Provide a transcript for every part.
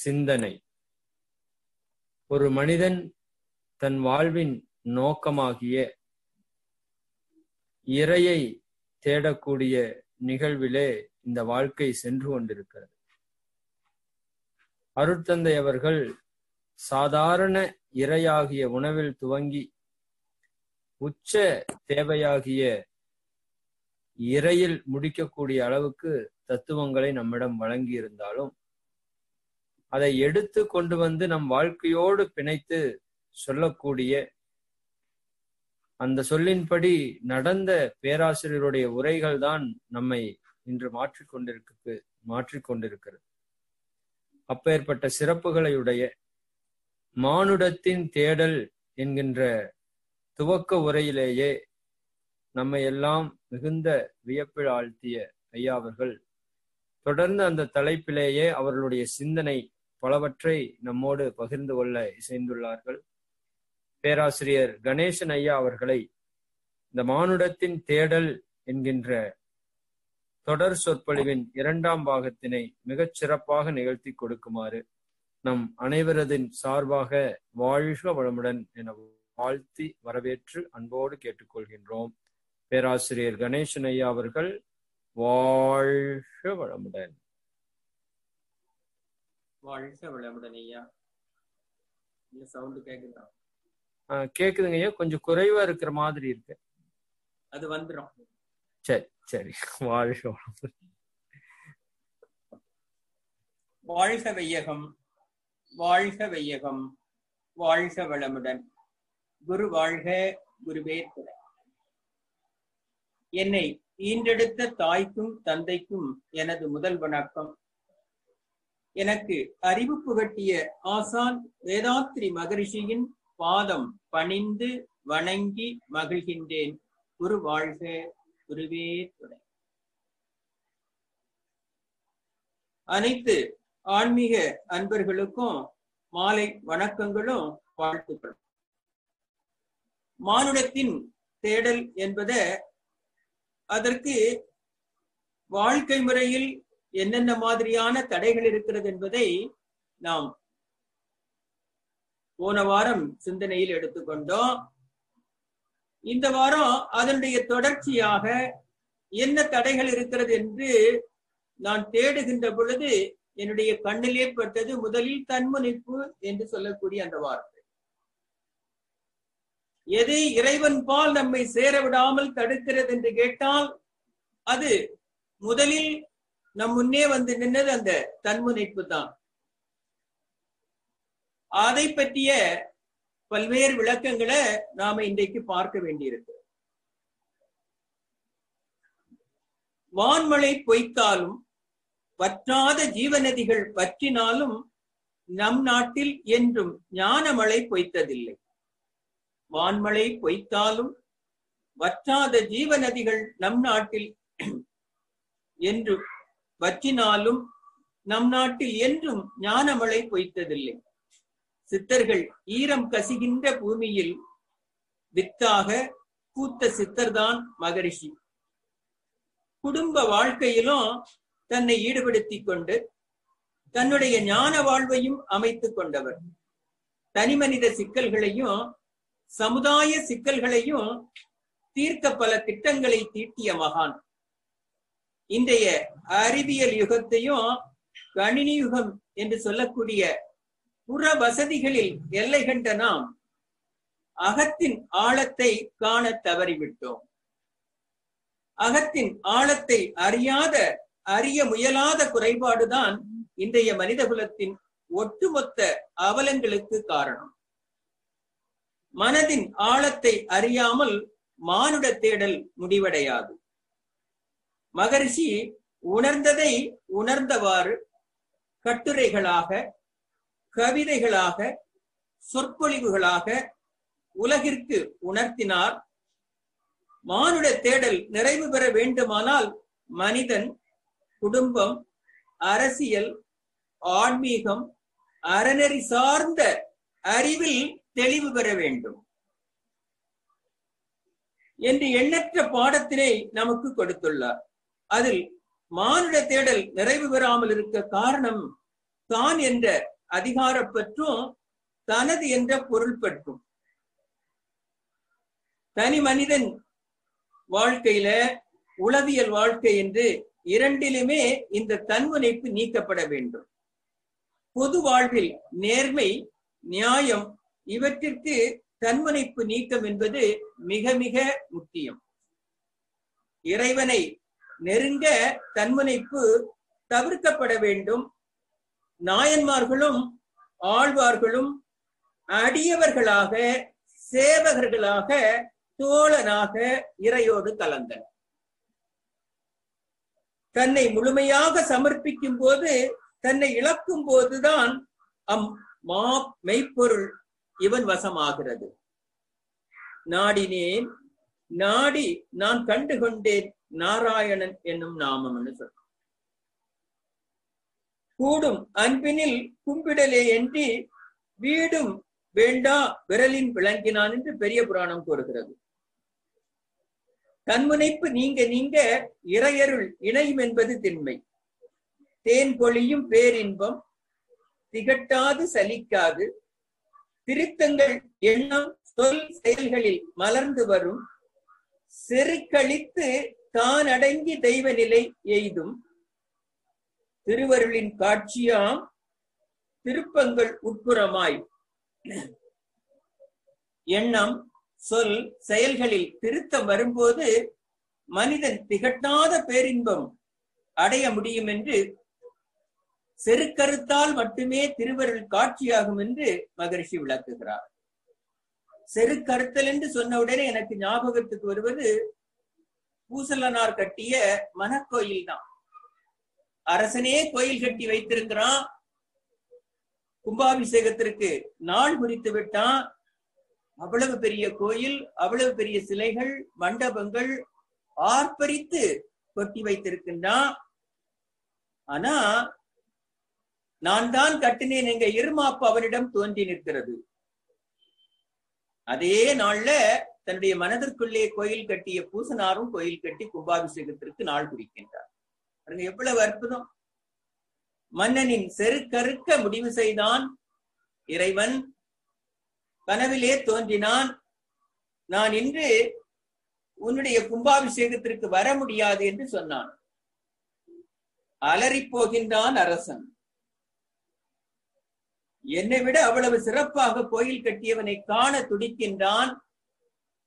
சிந்தனை. ஒரு மனிதன் தன் வாழ்வின் நோக்கமாகிய இறையை தேடக்கூடிய நிகழ்விலே இந்த வாழ்க்கை சென்று கொண்டிருக்கிறது. அருட்தந்தை அவர்கள் சாதாரண இறையாகிய உணவில் துவங்கி உச்ச தேவையாகிய இறையில் முடிக்கக்கூடிய அளவுக்கு தத்துவங்களை நம்மிடம் வழங்கி இருந்தாலும் அதை எடுத்து கொண்டு வந்து நம் வாழ்க்கையோடு பிணைத்து சொல்லக்கூடிய அந்த சொல்லின்படி நடந்த பேராசிரியருடைய உரைகள் தான் நம்மை இன்று மாற்றிக்கொண்டிருக்கிறது. அப்பேற்பட்ட சிறப்புகளையுடைய மானுடத்தின் தேடல் என்கின்ற துவக்க உரையிலேயே நம்மை எல்லாம் மிகுந்த வியப்பில் ஆழ்த்திய ஐயா அவர்கள் தொடர்ந்து அந்த தலைப்பிலேயே அவர்களுடைய சிந்தனை பலவற்றை நம்மோடு பகிர்ந்து கொள்ள இசைந்துள்ளார்கள். பேராசிரியர் கணேசன் ஐயா அவர்களை இந்த மானுடத்தின் தேடல் என்கின்ற தொடர் சொற்பொழிவின் 2ஆம் பாகத்தினை மிகச் சிறப்பாக நிகழ்த்தி கொடுக்குமாறு நம் அனைவரதின் சார்பாக வாழ்க வளமுடன் என வாழ்த்தி வரவேற்று அன்போடு கேட்டுக்கொள்கின்றோம். பேராசிரியர் கணேசன் ஐயா அவர்கள் வாழ்க வளமுடன். வாழ்க வளமுடன் ஐயா. சவுண்ட் கேக்குதா? கேக்குதுங்க ஐயா, கொஞ்சம் குறைவா இருக்கிற மாதிரி இருக்கு. அது வந்துடும். சரி சரி. வாழ்க வளமுடன். வாழ்க வையகம், வாழ்க வையகம், வாழ்க வளமுடன். குரு வாழ்க, குருவே துணை. என்னை ஈன்றெடுத்த தாய்க்கும் தந்தைக்கும் எனது முதல் வணக்கம். எனக்கு அறிவு புகட்டிய ஆசான் வேதாத்ரி மகரிஷியின் பாதம் பணிந்து வணங்கி மகிழ்கின்றேன். குரு வாழ்க, குருவே துணை. அனைத்து ஆன்மீக அன்பர்களுக்கும் மாலை வணக்கங்களும் வாழ்த்துக்களும். மானுடத்தின் தேடல் என்பத அதற்கு வாழ்க்கை முறையில் என்னென்ன மாதிரியான தடைகள் இருக்கிறது என்பதை நாம் போன வாரம் சிந்தனையில் எடுத்துக்கொண்டோம். இந்த வாரம் அதனுடைய தொடர்ச்சியாக என்ன தடைகள் இருக்கிறது என்று நான் தேடுகின்ற பொழுது என்னுடைய கண்ணிலே பட்டது முதலில் தன்முனைப்பு என்று சொல்லக்கூடிய அந்த வார்த்தை. எது இறைவன் பால் நம்மை சேர விடாமல் தடுக்கிறது என்று கேட்டால் அது முதலில் நம் முன்னே வந்து நின்னது அந்த தன்முனைப்பு தான். அதை பற்றிய பல்வேறு விளக்கங்களை நாம இன்றைக்கு பார்க்க வேண்டியிருக்கு. வான்மழை பொய்த்தாலும் வற்றாத ஜீவநதிகள் பற்றினாலும் நம் நாட்டில் என்றும் ஞான மழை பொய்த்ததில்லை. வான்மழை பொய்த்தாலும் வற்றாத ஜீவநதிகள் நம் நாட்டில் என்று வற்றினாலும் நம் நாட்டில் என்றும் ஞான மழை பொய்த்ததில்லை. சித்தர்கள் ஈரம் கசிகின்ற பூமியில் வித்தாக பூத்த சித்தர்தான் மகரிஷி. குடும்ப வாழ்க்கையிலும் தன்னை ஈடுபடுத்திக் கொண்டு தன்னுடைய ஞான வாழ்வையும் அமைத்துக் கொண்டவர். தனிமனித சிக்கல்களையும் சமுதாய சிக்கல்களையும் தீர்க்க பல திட்டங்களை தீட்டிய மகான். இன்றைய அறிவியல் யுகத்தையும் கணினி யுகம் என்று சொல்லக்கூடிய புற வசதிகளில் எல்லை கண்ட நாம் அகத்தின் ஆழத்தை காண தவறிவிட்டோம். அகத்தின் ஆழத்தை அறிய முயலாத குறைபாடுதான் இன்றைய மனிதகுலத்தின் ஒட்டுமொத்த அவலங்களுக்கு காரணம். மனதின் ஆழத்தை அறியாமல் மானுட தேடல் முடிவடையாது. மகரிஷி உணர்ந்ததை உணர்ந்தவாறு கட்டுரைகளாக, கவிதைகளாக, சொற்பொழிவுகளாக உலகிற்கு உணர்த்தினார். மானுட தேடல் நிறைவு பெற வேண்டுமானால் மனிதன் குடும்பம், அரசியல், ஆன்மீகம், அறநெறி சார்ந்த அறிவில் தெளிவு பெற வேண்டும் என்று எண்ணற்ற பாடத்தினை நமக்கு கொடுத்துள்ளார். அதில் மானுட தேடல் நிறைவு பெறாமல் இருக்க காரணம் தான் என்ற அதிகாரப்பற்றும் தனது என்ற பொருள் பற்றும். தனி மனிதன் வாழ்க்கையில உளவியல் வாழ்க்கை என்று இரண்டிலுமே இந்த தன்முனைப்பு நீக்கப்பட வேண்டும். பொது வாழ்வில் நேர்மை, நியாயம் இவற்றிற்கு தன்முனைப்பு நீக்கம் என்பது மிக மிக முக்கியம். இறைவனை நெருங்க தன்முனைப்பு தவிர்க்கப்பட வேண்டும். நாயன்மார்களும் ஆழ்வார்களும் அடியவர்களாக, சேவகர்களாக, தோழனாக இறையோடு கலந்தனர். தன்னை முழுமையாக சமர்ப்பிக்கும் போது, தன்னை இழக்கும் போதுதான் மெய்ப்பொருள் இவன் வசமாகிறது. நாடினேன், நாடி நான் கண்டுகொண்டேன் நாராயணன் என்னும் நாமம்னு சொல்ற. கூடும் அன்பினில் கும்பிடலே என்று வீடும் வேண்டா விரலின் விளங்கினான் என்று பெரிய புராணம் கூறுகிறது. தன்முனைப்பு நீங்க நீங்க இறையருள் இணையும் என்பது திண்மை. தேன் பொழியும் பேரின்பம் திகட்டாது சலிக்காது திருத்தங்கள் எண்ணம் சொல் செயல்களில் மலர்ந்து வரும். செருக்களித்து தான் அடங்கி தெய்வ நிலை எய்தும் திருவருளின் காட்சியாம் திருப்பங்கள் உட்புறமாய். எண்ணம் சொல் செயல்களில் திருத்தம் வரும்போது மனிதன் திகட்டாத பேரின்பம் அடைய முடியும் என்று, செருக்கருத்தால் மட்டுமே திருவருள் காட்சியாகும் என்று மகரிஷி விளக்குகிறார். செருக்கருத்தல் என்று சொன்ன உடனே எனக்கு ஞாபகத்துக்கு வருவது பூசலனார் கட்டிய மனக்கோயில் தான். அரசனே கோயில் கட்டி வைத்திருக்கிறான், கும்பாபிஷேகத்திற்கு நாள் குறித்து விட்டான். அவ்வளவு பெரிய கோயில், அவ்வளவு பெரிய சிலைகள், மண்டபங்கள் ஆர்ப்பரித்து கொட்டி வைத்திருக்கின்றான். ஆனா நான் தான் கட்டினேன் எங்க இருமாப்பு அவனிடம் தோன்றி நிற்கிறது. அதே நாள்ல தன்னுடைய மனதிற்குள்ளே கோயில் கட்டிய பூசனாரும் கோயில் கட்டி கும்பாபிஷேகத்திற்கு நாள் குறிக்கின்றார். எவ்வளவு அற்புதம்! மன்னனின் செருக்கறுக்க முடிவு செய்தான் இறைவன். கனவிலே தோன்றினான். நான் இன்று உன்னுடைய கும்பாபிஷேகத்திற்கு வர முடியாது என்று சொன்னான். அலறி போகின்றான் அரசன். என்னை விட அவ்வளவு சிறப்பாக கோயில் கட்டியவனை காண துடிக்கின்றான்.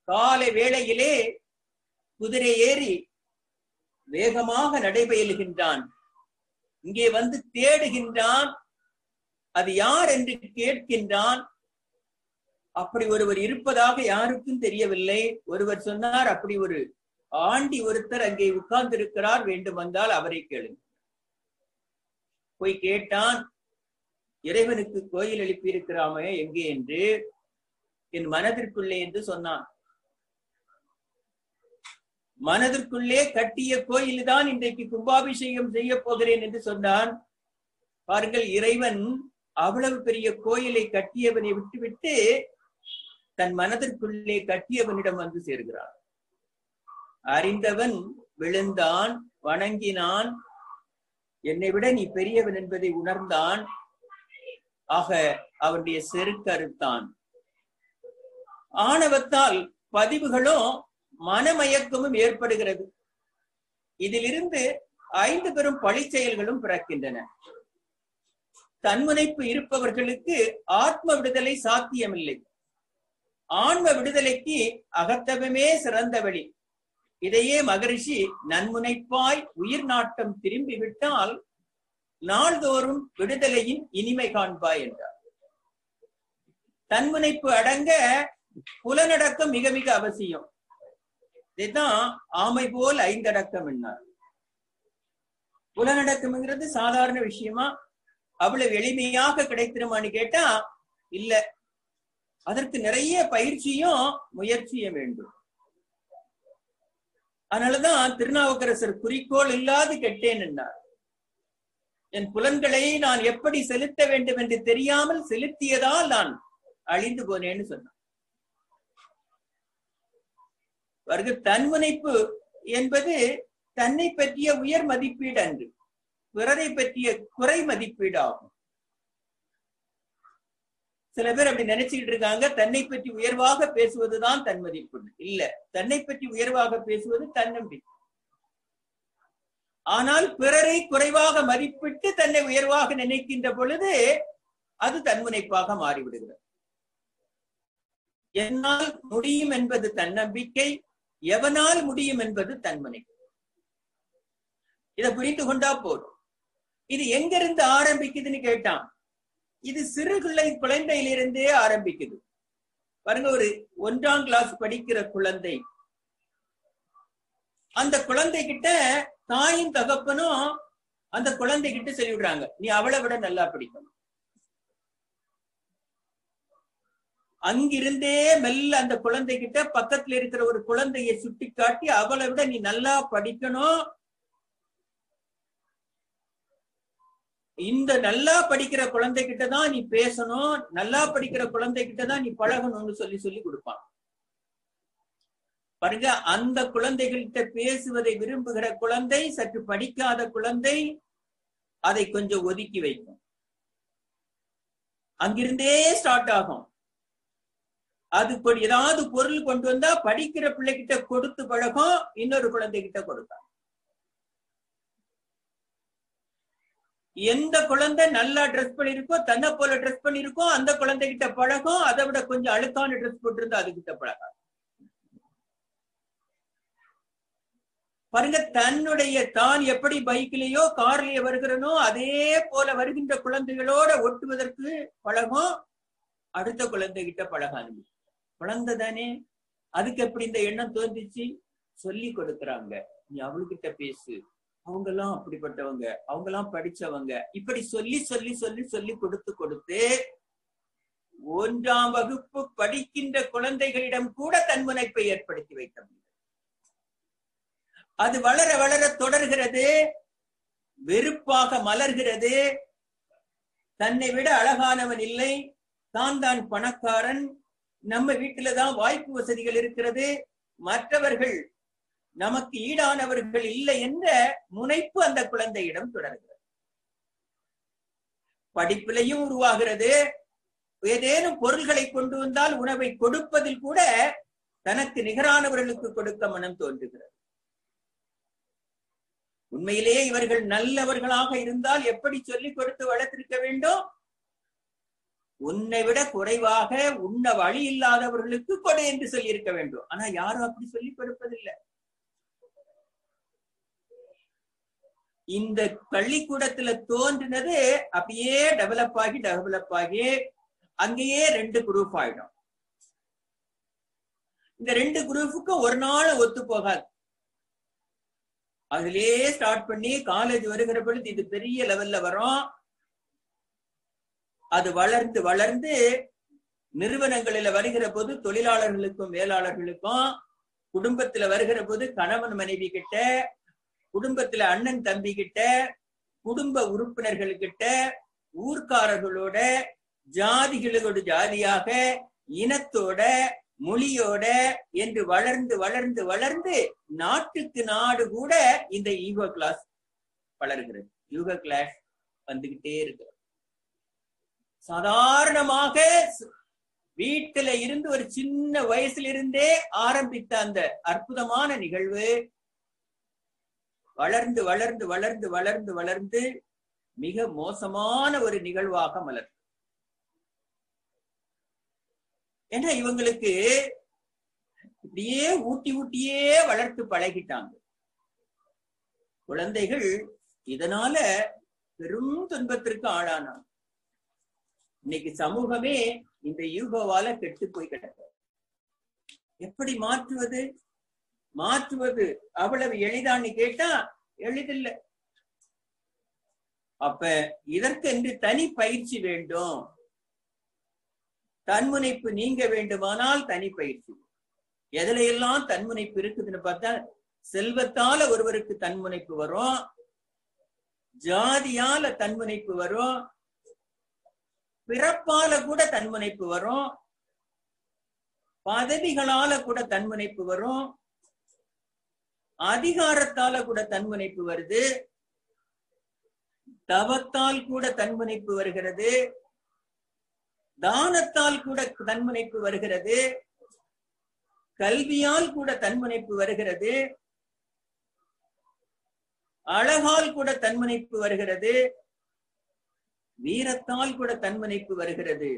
காலை வேளையிலே குதிரை ஏறி வேகமாக நடைபெயலுகின்றான். இங்கே வந்து தேடுகின்றான். அது யார் என்று கேட்கின்றான். அப்படி ஒருவர் இருப்பதாக யாருக்கும் தெரியவில்லை. ஒருவர் சொன்னார், அப்படி ஒரு ஆண்டி ஒருத்தர் அங்கே உட்கார்ந்து இருக்கிறார், வேண்டும் வந்தால் அவரை கேளுங்க. போய் கேட்டான். இறைவனுக்கு கோயில் எழுப்பி இருக்கிறாமே எங்கே என்று. என் மனதிற்குள்ளே என்று சொன்னான். மனதிற்குள்ளே கட்டிய கோயில் தான் இன்றைக்கு கும்பாபிஷேகம் செய்ய போகிறேன் என்று சொன்னான். பாருங்கள், இறைவன் அவ்வளவு பெரிய கோயிலை கட்டியவனை விட்டுவிட்டு தன் மனதிற்குள்ளே கட்டியவனிடம் வந்து சேர்கிறான். அறிந்தவன் விழுந்தான், வணங்கினான். என்னை விட நீ பெரியவன் என்பதை உணர்ந்தான். ஆக அவனுடைய செருக்கறுத்தான். ஆணவத்தால் பதிவுகளும் மனமயக்கமும் ஏற்படுகிறது. இதிலிருந்து 5 பெரும் பழி செயல்களும் பிறக்கின்றன. தன்முனைப்பு இருப்பவர்களுக்கு ஆத்ம விடுதலை சாத்தியமில்லை. ஆன்ம விடுதலைக்கு அகத்தவமே சிறந்த வழி. இதையே மகரிஷி நன்முனைப்பாய் உயிர் நாட்டம் திரும்பிவிட்டால் நாள்தோறும் விடுதலையின் இனிமை காண்பாய் என்றார். தன்முனைப்பு அடங்க புலனடக்கம் மிக மிக அவசியம். இதுதான் ஆமை போல் 5 அடக்கம் என்னார். புலனடக்கம்ங்கிறது சாதாரண விஷயமா? அவ்வளவு எளிமையாக கிடைத்திருமான்னு கேட்டா இல்ல. அதற்கு நிறைய பயிற்சியும் முயற்சியும் வேண்டும். அதனாலதான் திருநாவுக்கரசர் குறிக்கோள் இல்லாது கெட்டேன் என்றார். என் புலன்களை நான் எப்படி செலுத்த வேண்டும் என்று தெரியாமல் செலுத்தியதால் நான் அழிந்து போனேன்னு சொன்னான். தன்முனைப்பு என்பது தன்னை பற்றிய உயர் மதிப்பீடு அன்று, பிறரை பற்றிய குறை மதிப்பீடு ஆகும். சில பேர் அப்படி நினைச்சுக்கிட்டு இருக்காங்க, தன்னை பற்றி உயர்வாக பேசுவதுதான் தன்மதிப்பு. இல்ல, தன்னை பற்றி உயர்வாக பேசுவது தன்னம்பிக்கை. ஆனால் பிறரை குறைவாக மதிப்பிட்டு தன்னை உயர்வாக நினைக்கின்ற பொழுது அது தன்முனைப்பாக மாறிவிடுகிறது. என்னால் முடியும் என்பது தன்னம்பிக்கை, எவனால் முடியும் என்பது தன்முனைப்பு. இதை புரிந்து கொண்டா போதும். இது எங்கிருந்து ஆரம்பிக்குதுன்னு கேட்டான். இது சிறு குழந்தையிலிருந்தே ஆரம்பிக்குது. பாருங்க, ஒரு 1ஆம் கிளாஸ் படிக்கிற குழந்தை, அந்த குழந்தை கிட்ட தாயும் தகப்பனும் அந்த குழந்தை கிட்ட சொல்லிவிடுறாங்க, நீ அவளை விட நல்லா படிக்கணும். அங்கிருந்தே மெல்ல அந்த குழந்தை கிட்ட பக்கத்துல இருக்கிற ஒரு குழந்தையை சுட்டி காட்டி அவளை விட நீ நல்லா படிக்கணும், இந்த நல்லா படிக்கிற குழந்தை கிட்டதான் நீ பேசணும், நல்லா படிக்கிற குழந்தை கிட்டதான் நீ பழகணும்னு சொல்லி சொல்லி கொடுப்பான். பாருங்க, அந்த குழந்தைகள்கிட்ட பேசுவதை விரும்புகிற குழந்தை, சற்று படிக்காத குழந்தை அதை கொஞ்சம் ஒதுக்கி வைக்கும். அங்கிருந்தே ஸ்டார்ட் ஆகும். அது ஏதாவது பொருள் கொண்டு வந்தா படிக்கிற பிள்ளைகிட்ட கொடுத்து பழகும், இன்னொரு குழந்தை கிட்ட கொடுப்பாங்க. எந்த குழந்தை நல்லா ட்ரெஸ் பண்ணிருக்கோ, தன்னை போல ட்ரெஸ் பண்ணிருக்கோ, அந்த குழந்தை கிட்ட பழகும். அதை விட கொஞ்சம் அழுக்கான ட்ரெஸ் போட்டிருந்தா அது கிட்ட பழகாது. பாருங்க, தன்னுடைய தான் எப்படி பைக்கிலேயோ கார்லயோ வருகிறனோ அதே போல வருகின்ற குழந்தைகளோட ஒட்டுவதற்கு பழகும். அடுத்த குழந்தை கிட்ட பழகாது. குழந்தை தானே, அதுக்கு எப்படி இந்த எண்ணம் தோன்றிச்சு? சொல்லி கொடுக்கறாங்க, நீ அவளுக்கிட்ட பேசு, அவங்க எல்லாம் அப்படிப்பட்டவங்க, அவங்க எல்லாம் படிச்சவங்க, இப்படி சொல்லி சொல்லி சொல்லி சொல்லி கொடுத்து கொடுத்து 1ஆம் வகுப்பு படிக்கின்ற குழந்தைகளிடம் கூட தன்முனைப்பை ஏற்படுத்தி வைக்க முடியும். அது வளர வளர தொடர்கிறது, வெறுப்பாக மலர்கிறது. தன்னை விட அழகானவன் இல்லை, தான் பணக்காரன், நம்ம வீட்டுலதான் வாய்ப்பு வசதிகள் இருக்கிறது, மற்றவர்கள் நமக்கு ஈடானவர்கள் இல்லை என்ற முனைப்பு அந்த குழந்தையிடம் தொடர்கிறது. படிப்பிலையும் உருவாகிறது. ஏதேனும் பொருள்களை கொண்டு வந்தால் உணவை கொடுப்பதில் கூட தனக்கு நிகரானவர்களுக்கு கொடுக்க மனம் தோன்றுகிறது. உண்மையிலேயே இவர்கள் நல்லவர்களாக இருந்தால் எப்படி சொல்லிக் கொடுத்து வளர்த்திருக்க வேண்டும்? உன்னை விட குறைவாக உண்ண வழி இல்லாதவர்களுக்கு கொடு என்று சொல்லி இருக்க வேண்டும். ஆனா யாரும் அப்படி சொல்லிக் கொடுப்பதில்லை. இந்த பள்ளிக்கூடத்துல தோன்றினது அப்படியே டெவலப் ஆகி அங்கேயே 2 குரூப் ஆயிடும். இந்த 2 குரூப்புக்கு ஒரு நாள் ஒத்து போகாது. அதுலயே ஸ்டார்ட் பண்ணி காலேஜ் வருகிற பொழுது இது பெரிய லெவல்ல வரும். அது வளர்ந்து வளர்ந்து நிறுவனங்களில வருகிற போது தொழிலாளர்களுக்கும் மேலாளர்களுக்கும், குடும்பத்துல வருகிற போது கணவன் மனைவி கிட்ட, குடும்பத்துல அண்ணன் தம்பி கிட்ட, குடும்ப உறுப்பினர்கள் கிட்ட, ஊர்க்காரர்களோட, ஜாதிகளோட ஜாதியாக, இனத்தோட, மொழியோட என்று வளர்ந்து வளர்ந்து வளர்ந்து நாட்டுக்கு நாடு கூட இந்த ஈகோ கிளாஸ் வளர்கிறது. ஈகோ கிளாஸ் வந்துகிட்டே இருக்கு. சாதாரணமாக வீட்டுல இருந்து ஒரு சின்ன வயசுல இருந்தே ஆரம்பித்த அந்த அற்புதமான நிகழ்வு வளர்ந்து வளர்ந்து வளர்ந்து வளர்ந்து வளர்ந்து மிக மோசமான ஒரு நிகழ்வாக மலர். ஏன்னா இவங்களுக்கு இப்படியே ஊட்டி ஊட்டியே வளர்த்து பழகிட்டாங்க. குழந்தைகள் இதனால பெரும் துன்பத்திற்கு ஆளானாங்க. இன்னைக்கு சமூகமே இந்த யூகோவால கெட்டு போய் கிடக்கு. எப்படி மாற்றுவது அவ்வளவு எளிதான்னு கேட்டா எளிதில்லை. அப்ப இதற்கென்று தனி பயிற்சி வேண்டும். தன்முனைப்பு நீங்க வேண்டுமானால் தனி பயிற்சி. எதுல எல்லாம் தன்முனைப்பு இருக்குதுன்னு பார்த்தா, செல்வத்தால ஒருவருக்கு தன்முனைப்பு வரும், ஜாதியால தன்முனைப்பு வரும், பிறப்பால கூட தன்முனைப்பு வரும், பதவிகளால கூட தன்முனைப்பு வரும், அதிகாரத்தால கூட தன்முனைப்பு வருது, தவத்தால் கூட தன்முனைப்பு வருகிறது, தானத்தால் கூட தன்முனைப்பு வருகிறது, கல்வியால் கூட தன்முனைப்பு வருகிறது, அழகால் கூட தன்முனைப்பு வருகிறது, வீரத்தால் கூட தன்முனைப்பு வருகிறது.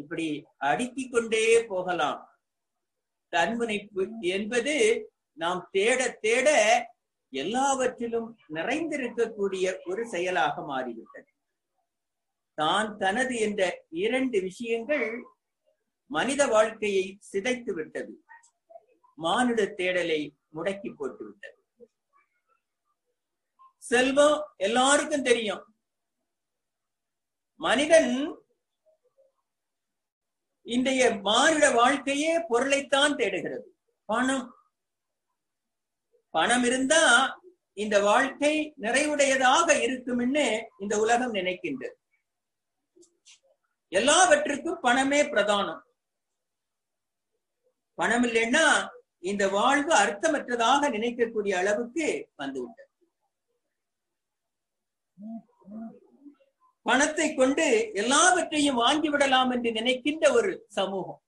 இப்படி அடுக்கிக் கொண்டே போகலாம். தன்முனைப்பு என்பது நாம் தேட தேட எல்லாவற்றிலும் நிறைந்திருக்கக்கூடிய ஒரு செயலாக மாறிவிட்டது. தான் தனது என்ற இரண்டு விஷயங்கள் மனித வாழ்க்கையை சிதைத்து விட்டது, மானுட தேடலை முடக்கி போட்டு விட்டது. செல்வம் எல்லாருக்கும் தெரியும். மனிதன் இன்றைய மானுட வாழ்க்கையே பொருளைத்தான் தேடுகிறது. பணம் பணம் இருந்தா இந்த வாழ்க்கை நிறைவுடையதாக இருக்கும்னு இந்த உலகம் நினைக்கின்றது. எல்லாவற்றுக்கும் பணமே பிரதானம். பணம் இல்லைன்னா இந்த வாழ்வு அர்த்தமற்றதாக நினைக்கக்கூடிய அளவுக்கு வந்துவிட்டது. பணத்தை கொண்டு எல்லாவற்றையும் வாங்கிவிடலாம் என்று நினைக்கின்ற ஒரு சமூகம்,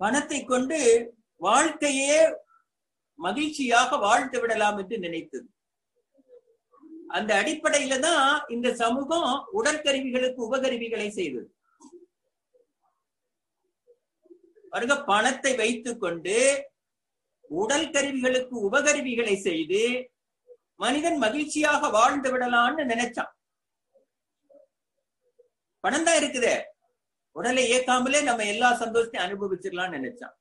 பணத்தை கொண்டு வாழ்க்கையே மகிழ்ச்சியாக வாழ்ந்து விடலாம் என்று நினைத்தது. அந்த அடிப்படையில தான் இந்த சமூகம் உடற்கருவிகளுக்கு உபகருவிகளை செய்தது. பாருங்க, பணத்தை வைத்துக் கொண்டு உடல் கருவிகளுக்கு உபகருவிகளை செய்து மனிதன் மகிழ்ச்சியாக வாழ்ந்து விடலாம்னு நினைச்சான். பணம் தான் இருக்குதே, உடலை இயக்காமலே நம்ம எல்லா சந்தோஷத்தையும் அனுபவிச்சிடலாம்னு நினைச்சான்.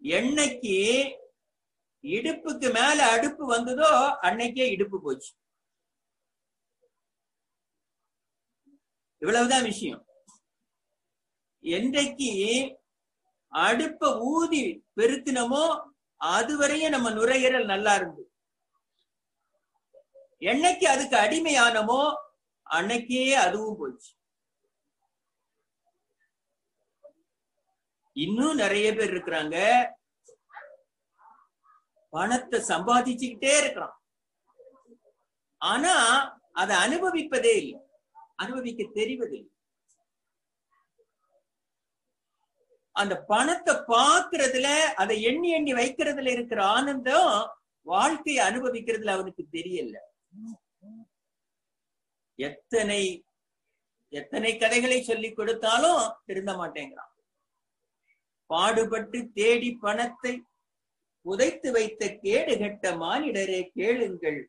என்னைக்கு இடுப்புக்கு மேல அடுப்பு வந்ததோ அன்னைக்கே இடுப்பு போச்சு. இவ்வளவுதான் விஷயம். என்றைக்கு அடுப்ப ஊதி பெருத்தினமோ அதுவரையும் நம்ம நுரையீரல் நல்லா இருந்து, என்னைக்கு அதுக்கு அடிமையானமோ அன்னைக்கே அதுவும் போச்சு. இன்னும் நிறைய பேர் இருக்கிறாங்க, பணத்தை சம்பாதிச்சுக்கிட்டே இருக்கிறான், ஆனா அதை அனுபவிப்பதே இல்லை, அனுபவிக்க தெரிவதில்லை. அந்த பணத்தை பார்க்கறதுல, அதை எண்ணி எண்ணி வைக்கிறதுல இருக்கிற ஆனந்தம் வாழ்க்கையை அனுபவிக்கிறதுல அவனுக்கு தெரியல. எத்தனை எத்தனை கதைகளை சொல்லி கொடுத்தாலும் திருந்த மாட்டேங்கிறான். பாடுபட்டு தேடி பணத்தை புதைத்து வைத்த கேடு கெட்ட மானிடரே கேளுங்கள்,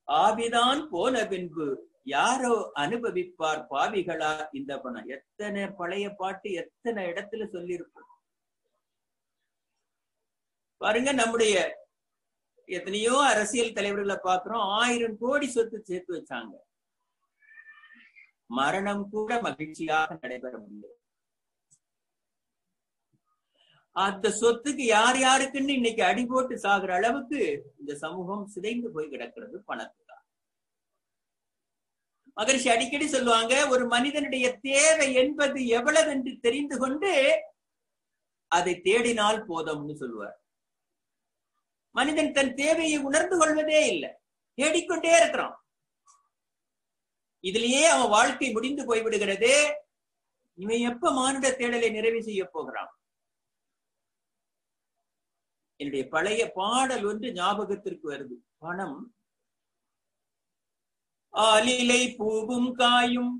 ஆவிதான் போன பின்பு யாரோ அனுபவிப்பார் பாவிகளா இந்த பணம். எத்தனை பழைய பாட்டு எத்தனை இடத்துல சொல்லியிருப்போம் பாருங்க. நம்முடைய எத்தனையோ அரசியல் தலைவர்களை பாக்குறோம், 1000 கோடி சொத்து சேர்த்து வச்சாங்க, மரணம் கூட மகிழ்ச்சியாக நடைபெற முடியும். அந்த சொத்துக்கு யார் யாருக்குன்னு இன்னைக்கு அடி போட்டு சாகுற அளவுக்கு இந்த சமூகம் சிதைந்து போய் கிடக்கிறது பணத்துக்காக. மகரிஷி அடிக்கடி சொல்லுவாங்க, ஒரு மனிதனுடைய தேவை என்பது எவ்வளவு என்று தெரிந்து கொண்டு அதை தேடினால் போதும்னு சொல்லுவார். மனிதன் தன் தேவையை உணர்ந்து கொள்வதே இல்லை, தேடிக்கொண்டே இருக்கிறான். இதுலயே அவன் வாழ்க்கை முடிந்து போய்விடுகிறது. இவன் எப்ப மானுட தேடலை நிறைவு செய்ய போகிறான்? என்னுடைய பழைய பாடல் ஒன்று ஞாபகத்திற்கு வருது. பணம் ஆலிலை பூவும் காயும்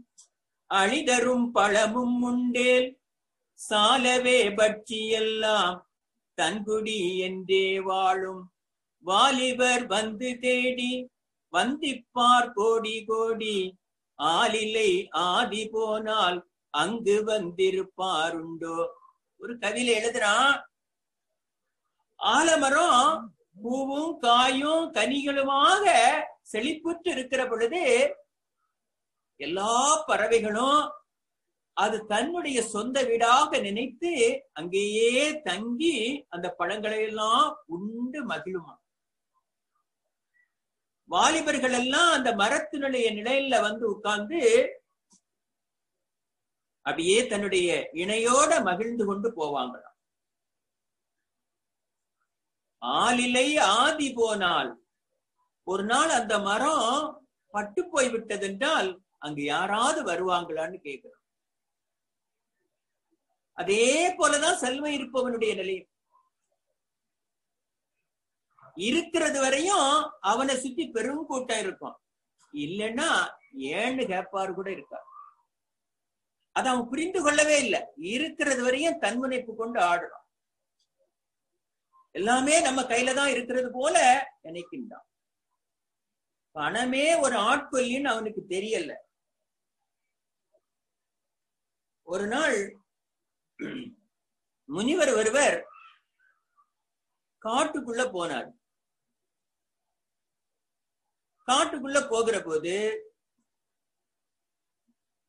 அழிதரும் பழமும் உண்டேல் சாலவே பட்சி எல்லாம் தன்குடி என்றே வாழும் வாலிபர் வந்து தேடி வந்திப்பார் கோடி கோடி ஆலிலை ஆதி போனால் அங்கு வந்திருப்பாருண்டோ. ஒரு கவியில எழுதுறான், ஆலமரம் பூவும் காயும் கனிகளுமாக செழிப்புற்று இருக்கிற பொழுது எல்லா பறவைகளும் அது தன்னுடைய சொந்த வீடாக நினைத்து அங்கேயே தங்கி அந்த பழங்களை எல்லாம் உண்டு மகிழுமா. வாலிபர்கள் எல்லாம் அந்த மரத்தினுடைய நிலையில வந்து உட்கார்ந்து அப்படியே தன்னுடைய இணையோட மகிழ்ந்து கொண்டு போவாங்களாம். ஆலிலை ஆதி போனால் ஒரு நாள் அந்த மரம் பட்டு போய்விட்டது என்றால் அங்கு யாராவது வருவாங்களான்னு கேட்கிறோம். அதே போலதான் செல்வம் இருப்பவனுடைய நிலை. இருக்கிறது வரையும் அவனை சுத்தி பெரும் கூட்டம் இருக்கும், இல்லைன்னா ஏன்னு கேட்பாரு கூட இருக்காரு. அதை அவன் புரிந்து கொள்ளவே இல்லை. இருக்கிறது வரையும் தன்முனைப்பு கொண்டு ஆடுறான். எல்லாமே நம்ம கையில தான் இருக்கிறது போல நினைக்கின்றான். பணமே ஒரு ஆட்கொல்லின்னு அவனுக்கு தெரியல. ஒரு நாள் முனிவர் ஒருவர் காட்டுக்குள்ள போனார். காட்டுக்குள்ள போகிற போது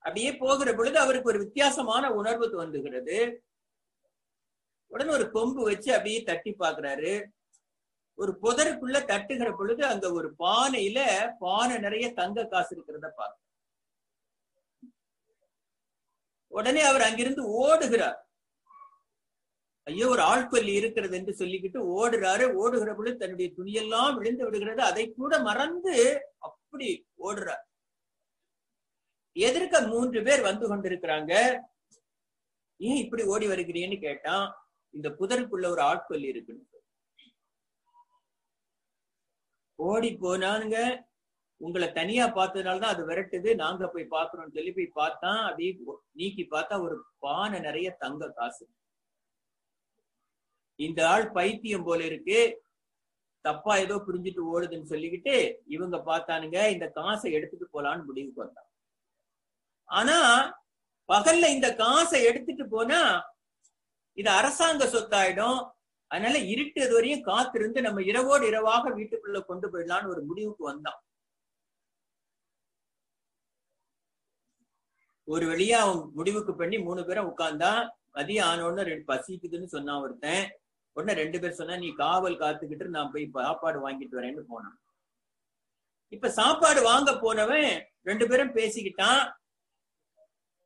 அப்படியே போகிற பொழுது அவருக்கு ஒரு வித்தியாசமான உணர்வு தோன்றுகிறது. உடனே ஒரு கொம்பு வச்சு அப்படியே தட்டி பாக்குறாரு. ஒரு புதருக்குள்ள தட்டுகிற பொழுது அங்க ஒரு பானை நிறைய தங்க காசு இருக்கிறத பார்க்க. உடனே அவர் அங்கிருந்து ஓடுகிறார். ஐயோ, ஒரு ஆள்கொல்லி இருக்கிறது என்று சொல்லிக்கிட்டு ஓடுறாரு. ஓடுகிற பொழுது தன்னுடைய துணியெல்லாம் விழுந்து விடுகிறது. அதை கூட மறந்து அப்படி ஓடுறார். எதிர்க்க 3 பேர் வந்து கொண்டிருக்கிறாங்க. ஏன் இப்படி ஓடி வருகிறீன்னு கேட்டான். இந்த புதருக்குள்ள ஒரு ஆட்கொல்லி இருக்குன்னு. ஓடி போனானுங்க. உங்களை தனியா பார்த்ததுனாலதான் அது விரட்டுது, நாங்க போய் பாக்குறோம்னு சொல்லி போய் பார்த்தான். அதே நீக்கி பார்த்தா ஒரு பானை நிறைய தங்க காசு. இந்த ஆள் பைத்தியம் போல இருக்கு, தப்பா ஏதோ புரிஞ்சுட்டு ஓடுதுன்னு சொல்லிக்கிட்டு இவங்க பார்த்தானுங்க, இந்த காசை எடுத்துட்டு போலான்னு முடிவுக்கு வந்தான். ஆனா பகல்ல இந்த காசை எடுத்துட்டு போனா இது அரசாங்க சொத்தாயிடும். அதனால இருட்டது வரையும் காத்திருந்து நம்ம இரவோடு இரவாக வீட்டுக்குள்ள கொண்டு போயிடலான்னு ஒரு முடிவுக்கு வந்தான். ஒரு வழியா அவன் முடிவுக்கு பண்ணி 3 பேரும் உட்கார்ந்தான். மதியம் ஆனோன்னு பசிக்குதுன்னு சொன்னான் ஒருத்தன். உடனே 2 பேர் சொன்னா, நீ காவல் காத்துக்கிட்டு நான் போய் சாப்பாடு வாங்கிட்டு வரேன்னு போனான். இப்ப சாப்பாடு வாங்க போனவன் 2 பேரும் பேசிக்கிட்டான்.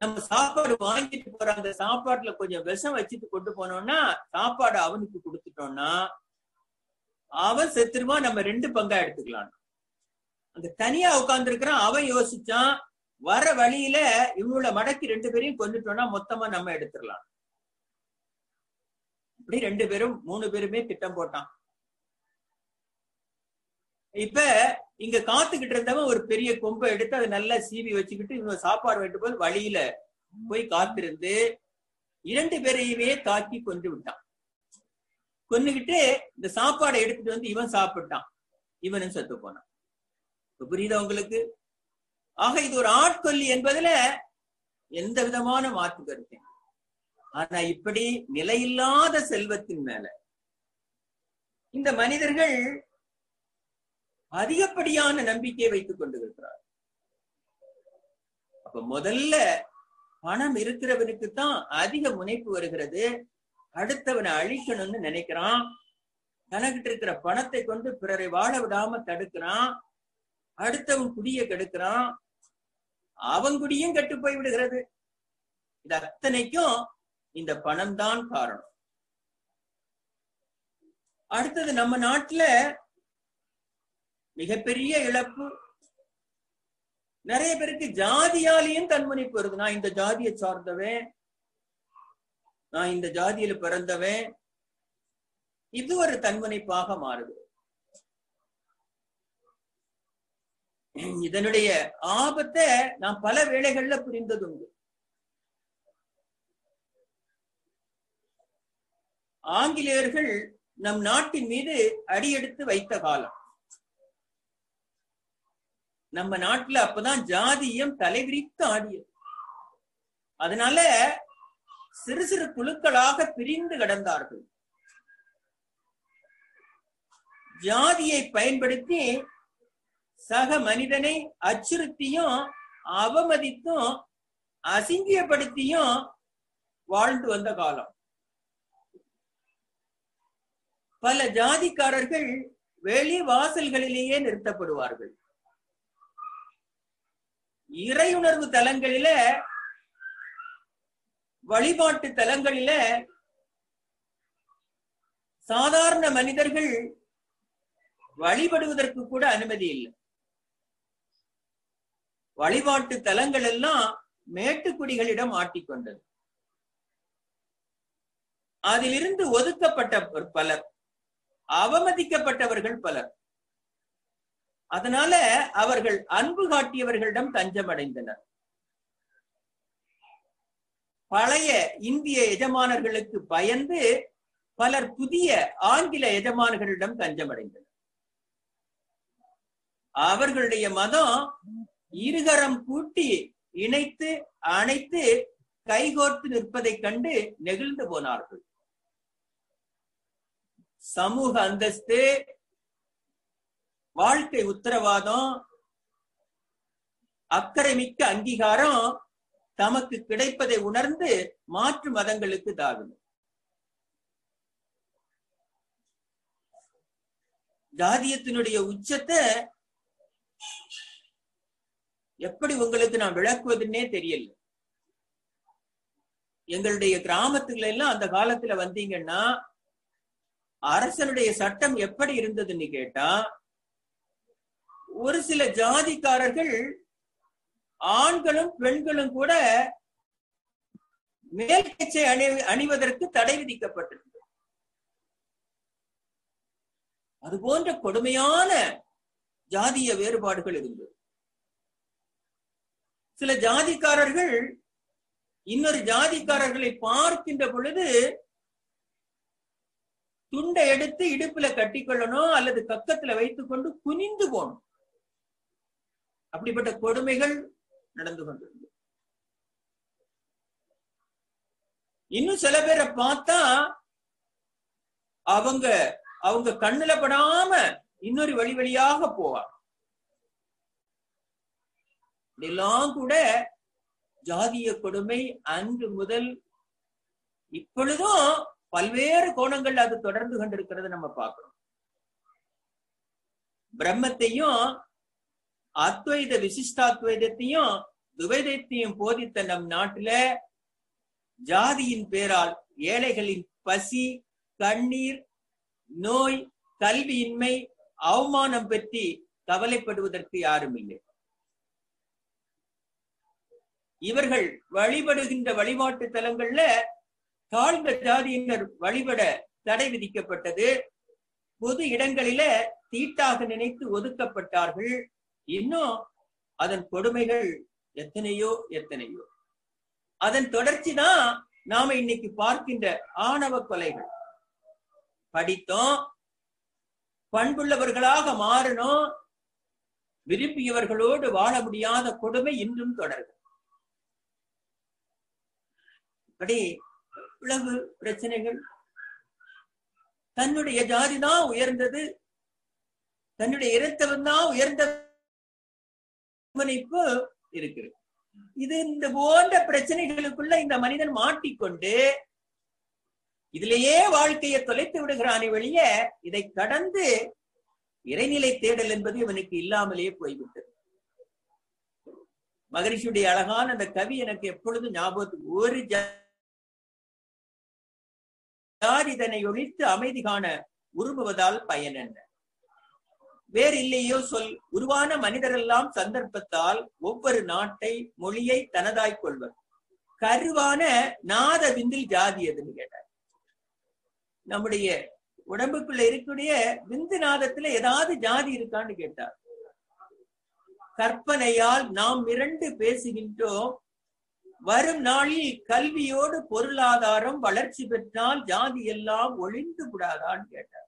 நம்ம சாப்பாடு வாங்கிட்டு போற அந்த சாப்பாட்டுல கொஞ்சம் விஷம் வச்சுட்டு கொண்டு போனோம்னா சாப்பாடு அவனுக்கு கொடுத்துட்டோம்னா அவன் செத்துருவா, நம்ம 2 பங்கா எடுத்துக்கலாம். அந்த தனியா உட்கார்ந்து இருக்கிறான். அவன் யோசிச்சான், வர வழியில இவங்கள மடக்கி 2 பேரையும் கொண்டுட்டோம்னா மொத்தமா நம்ம எடுத்துடலாம். இப்படி 3 பேருமே திட்டம் போட்டான். இப்ப இங்க காத்துக்கிட்டு இருந்தவன் ஒரு பெரிய கொம்பை எடுத்து அதை நல்லா சீவி வச்சுக்கிட்டு இவங்க சாப்பாடு வைட்டு போது வழியில போய் காத்திருந்து 2 பேரையுமே தாக்கி கொண்டு விட்டான். கொன்னுகிட்டு இந்த சாப்பாடை எடுத்துட்டு வந்து இவன் சாப்பிட்டான். இவனும் செத்து போனான். புரியுதா உங்களுக்கு? ஆக இது ஒரு ஆட்கொல்லி என்பதுல எந்த விதமான மாற்று கருத்து. ஆனா இப்படி நிலையில்லாத செல்வத்தின் மேல இந்த மனிதர்கள் அதிகப்படியான நம்பிக்கையை வைத்துக் கொண்டிருக்கிறார். அப்ப முதல்ல பணம் இருக்கிறவனுக்குத்தான் அதிக முனைப்பு வருகிறது. அடுத்தவனை அழிக்கணும்னு நினைக்கிறான். தனக்கிட்ட இருக்கிற பணத்தை கொண்டு பிறரை வாழ விடாம தடுக்கிறான். அடுத்தவன் குடிய கெடுக்கிறான். அவன் குடியும் கெட்டு போய் விடுகிறது. இது அத்தனைக்கும் இந்த பணம் தான் காரணம். அடுத்தது நம்ம நாட்டுல மிகப்பெரிய இழப்பு. நிறைய பேருக்கு ஜாதியாலேயும் தன்முனைப்பு வருது. நான் இந்த ஜாதியை சார்ந்தவன், நான் இந்த ஜாதியில பிறந்தவன். இது ஒரு தன்முனைப்பாக மாறுது. இதனுடைய ஆபத்தை நான் பல வேளைகள்ல புரிந்ததுண்டு. ஆங்கிலேயர்கள் நம் நாட்டின் மீது அடியெடுத்து வைத்த காலம். நம்ம நாட்டுல அப்பதான் ஜாதியம் தலைவிரித்து ஆடியது. அதனால சிறு சிறு குழுக்களாக பிரிந்து கிடந்தார்கள். ஜாதியை பயன்படுத்தி சக மனிதனை அச்சுறுத்தியும் அவமதித்தும் அசிங்கியப்படுத்தியும் வாழ்ந்து வந்த காலம். பல ஜாதிக்காரர்கள் வெளி வாசல்களிலேயே நிறுத்தப்படுவார்கள். இறையுணர்வு தலங்களில, வழிபாட்டு தலங்களில சாதாரண மனிதர்கள் வழிபடுவதற்கு கூட அனுமதி இல்லை. வழிபாட்டு தலங்கள் எல்லாம் மேட்டுக்குடிகளிடம் ஆட்டிக்கொண்டது. அதிலிருந்து ஒதுக்கப்பட்ட பலர், அவமதிக்கப்பட்டவர்கள் பலர். அதனால அவர்கள் அன்பு காட்டியவர்களிடம் தஞ்சம் அடைந்தனர். பழைய இந்திய எஜமானர்களுக்கு பயந்து பலர் புதிய ஆங்கில எஜமானர்களிடம் தஞ்சம் அடைந்தனர். அவர்களுடைய மதம் இருகரம் கூட்டி இணைத்து அணைத்து கைகோர்த்து நிற்பதை கண்டு நெகிழ்ந்து போனார்கள். சமூக அந்தஸ்து, வாழ்க்கை உத்தரவாதம், அக்கறை மிக்க அங்கீகாரம் தமக்கு கிடைப்பதை உணர்ந்து மாற்று மதங்களுக்கு தாவினர். ஜாதியத்தினுடைய உச்சத்தை எப்படி உங்களுக்கு நான் விளக்குவதுன்னே தெரியல. எங்களுடைய கிராமத்துல எல்லாம் அந்த காலத்துல வந்தீங்கன்னா அரசனுடைய சட்டம் எப்படி இருந்ததுன்னு கேட்டா, ஒரு சில ஜாதிக்காரர்கள் ஆண்களும் பெண்களும் கூட மேல்கச்சை அணிவதற்கு தடை விதிக்கப்பட்டிருந்தது. அது போன்ற கொடுமையான ஜாதிய வேறுபாடுகள் இருந்தது. சில ஜாதிக்காரர்கள் இன்னொரு ஜாதிக்காரர்களை பார்க்கின்ற பொழுது துண்டை எடுத்து இடுப்புல கட்டிக்கொள்ளணும் அல்லது கக்கத்துல வைத்துக் கொண்டு குனிந்து போகணும். அப்படிப்பட்ட கொடுமைகள் நடந்து கொண்டிருந்தது. இன்னும் சில பேரை பார்த்தா அவங்க கண்ணுல படாம இன்னொரு வழி வழியாக போவாங்க. இதெல்லாம் கூட ஜாதிய கொடுமை அன்று முதல் இப்பொழுதும் பல்வேறு கோணங்கள் அது தொடர்ந்து கொண்டிருக்கிறது நம்ம பார்க்கிறோம். பிரம்மத்தையும் அத்வைத விசிஷ்டாத்வைதத்தையும் துவைதத்தையும் போதித்த நம் நாட்டுல ஜாதியின் பேரால் ஏழைகளின் பசி, கண்ணீர், நோய், கல்வியின்மை, அவமானம் பற்றி கவலைப்படுவதற்கு யாரும் இல்லை. இவர்கள் வழிபடுகின்ற வழிபாட்டு தலங்கள்ல தாழ்ந்த ஜாதியினர் வழிபட தடை விதிக்கப்பட்டது. பொது இடங்களில தீட்டாக நினைத்து ஒதுக்கப்பட்டார்கள். இன்னும் அதன் கொடுமைகள் எத்தனையோ எத்தனையோ. அதன் தொடர்ச்சி தான் நாம இன்னைக்கு பார்க்கின்ற ஆணவ கொலைகள். படித்தோம், பண்புள்ளவர்களாக மாறணும், விரும்பியவர்களோடு வாழ முடியாத கொடுமை இன்றும் தொடரும். அப்படி உலகு பிரச்சனைகள். தன்னுடைய ஜாதிதான் உயர்ந்தது, தன்னுடைய இரத்தவன் தான் உயர்ந்த இருக்கிறது. இது இந்த போன்ற பிரச்சனைகளுக்குள்ள இந்த மனிதன் மாட்டிக்கொண்டு இதிலேயே வாழ்க்கையை தொலைத்து விடுகிறானே வெளிய இதை கடந்து இறைநிலை தேடல் என்பது இவனுக்கு இல்லாமலேயே போய்விட்டது. மகரிஷியுடைய அழகான அந்த கவி எனக்கு எப்பொழுதும் ஞாபகத்துக்கு, ஒரு ஜாதி இதனை ஒழித்து அமைதி காண உருமுவதால் பயன் என்ன? வேறு இல்லையோ சொல், உருவான மனிதரெல்லாம் சந்தர்ப்பத்தால் ஒவ்வொரு நாட்டை மொழியை தனதாய் கொள்வர். கருவான நாத விந்தில் ஜாதி எதுன்னு கேட்டார். நம்முடைய உடம்புக்குள்ள இருக்கக்கூடிய விந்து நாதத்துல ஏதாவது ஜாதி இருக்கான்னு கேட்டார். கற்பனையால் நாம் மிரண்டு பேசுகின்றோம், வரும் நாளில் கல்வியோடு பொருளாதாரம் வளர்ச்சி பெற்றால் ஜாதி எல்லாம் ஒளிந்து விடாதான்னு கேட்டார்.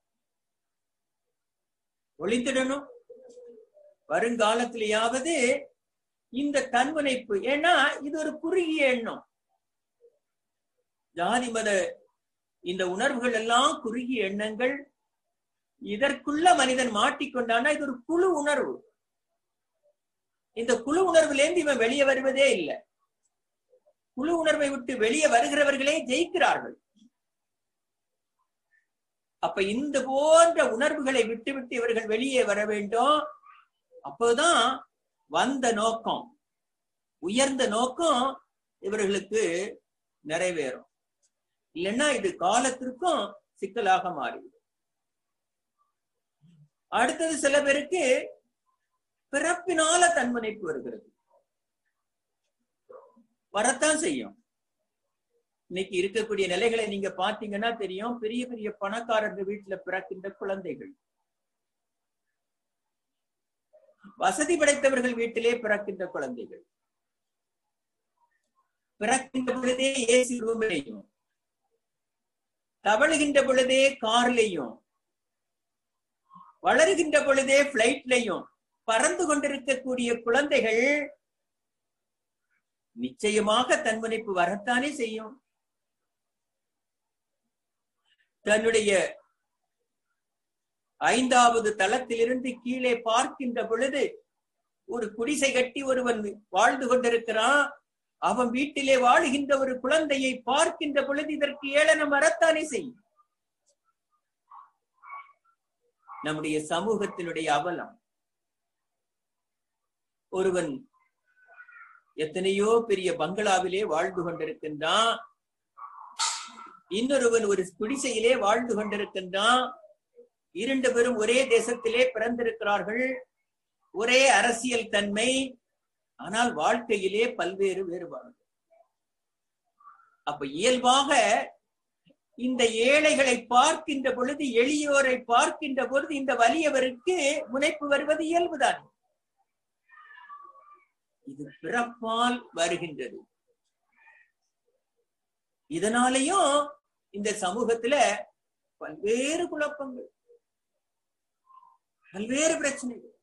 ஒளிந்திடணும் வருங்காலத்திலேயாவது இந்த தன்முனைப்பு. ஏன்னா இது ஒரு குறுகிய எண்ணம். ஜாதி மத இந்த உணர்வுகள் எல்லாம் குறுகிய எண்ணங்கள். இதற்குள்ள மனிதன் மாட்டிக்கொண்டானா இது ஒரு குழு உணர்வு. இந்த குழு உணர்வுலேருந்து இவன் வெளியே வருவதே இல்லை. குழு உணர்வை விட்டு வெளியே வருகிறவர்களே ஜெயிக்கிறார்கள். அப்ப இந்த போன்ற உணர்வுகளை விட்டு விட்டு இவர்கள் வெளியே வர வேண்டும். அப்போதான் வந்த நோக்கம், உயர்ந்த நோக்கம் இவர்களுக்கு நிறைவேறும். இல்லைன்னா இது காலத்திற்கும் சிக்கலாக மாறிவிடும். அடுத்தது சில பேருக்கு பிறப்பினால தன்முனைப்பு வருகிறது. வரத்தான் செய்யும். இன்னைக்கு இருக்கக்கூடிய நிலைகளை நீங்க பாத்தீங்கன்னா தெரியும். பெரிய பெரிய பணக்காரர்கள் வீட்டுல பிறக்கின்ற குழந்தைகள், வசதி படைத்தவர்கள் வீட்டிலே பிறக்கின்ற குழந்தைகள், பிறக்கின்ற பொழுதே ஏசி ரூம்லையும், தவழுகின்ற பொழுதே கார்லையும், வளருகின்ற பொழுதே பிளைட்லையும் பறந்து கொண்டிருக்கக்கூடிய குழந்தைகள் நிச்சயமாக தன்முனைப்பு வரத்தானே செய்யும். தன்னுடைய 5வது தளத்திலிருந்து கீழே பார்க்கின்ற பொழுது ஒரு குடிசை கட்டி ஒருவன் வாழ்ந்து கொண்டிருக்கிறான். அவன் வீட்டிலே வாழுகின்ற ஒரு குழந்தையை பார்க்கின்ற பொழுது இதற்கு ஏளனம் வரத்தானே செய்யும். நம்முடைய சமூகத்தினுடைய அவலம். ஒருவன் எத்தனையோ பெரிய பங்களாவிலே வாழ்ந்து கொண்டிருக்கின்றான், இன்னொருவன் ஒரு குடிசையிலே வாழ்ந்து கொண்டிருக்கின்றான். 2 பேரும் ஒரே தேசத்திலே பிறந்திருக்கிறார்கள், ஒரே அரசியல் தன்மை, ஆனால் வாழ்க்கையிலே பல்வேறு வேறுபாடுகள். அப்ப இயல்பாக இந்த ஏழைகளை பார்க்கின்ற பொழுது, எளியோரை பார்க்கின்ற பொழுது இந்த வலியவருக்கு முனைப்பு வருவது இயல்புதான். இது பிறப்பால் வருகின்றது. இதனாலேயும் இந்த சமூகத்துல பல்வேறு குழப்பங்கள், பல்வேறு பிரச்சனைகள்.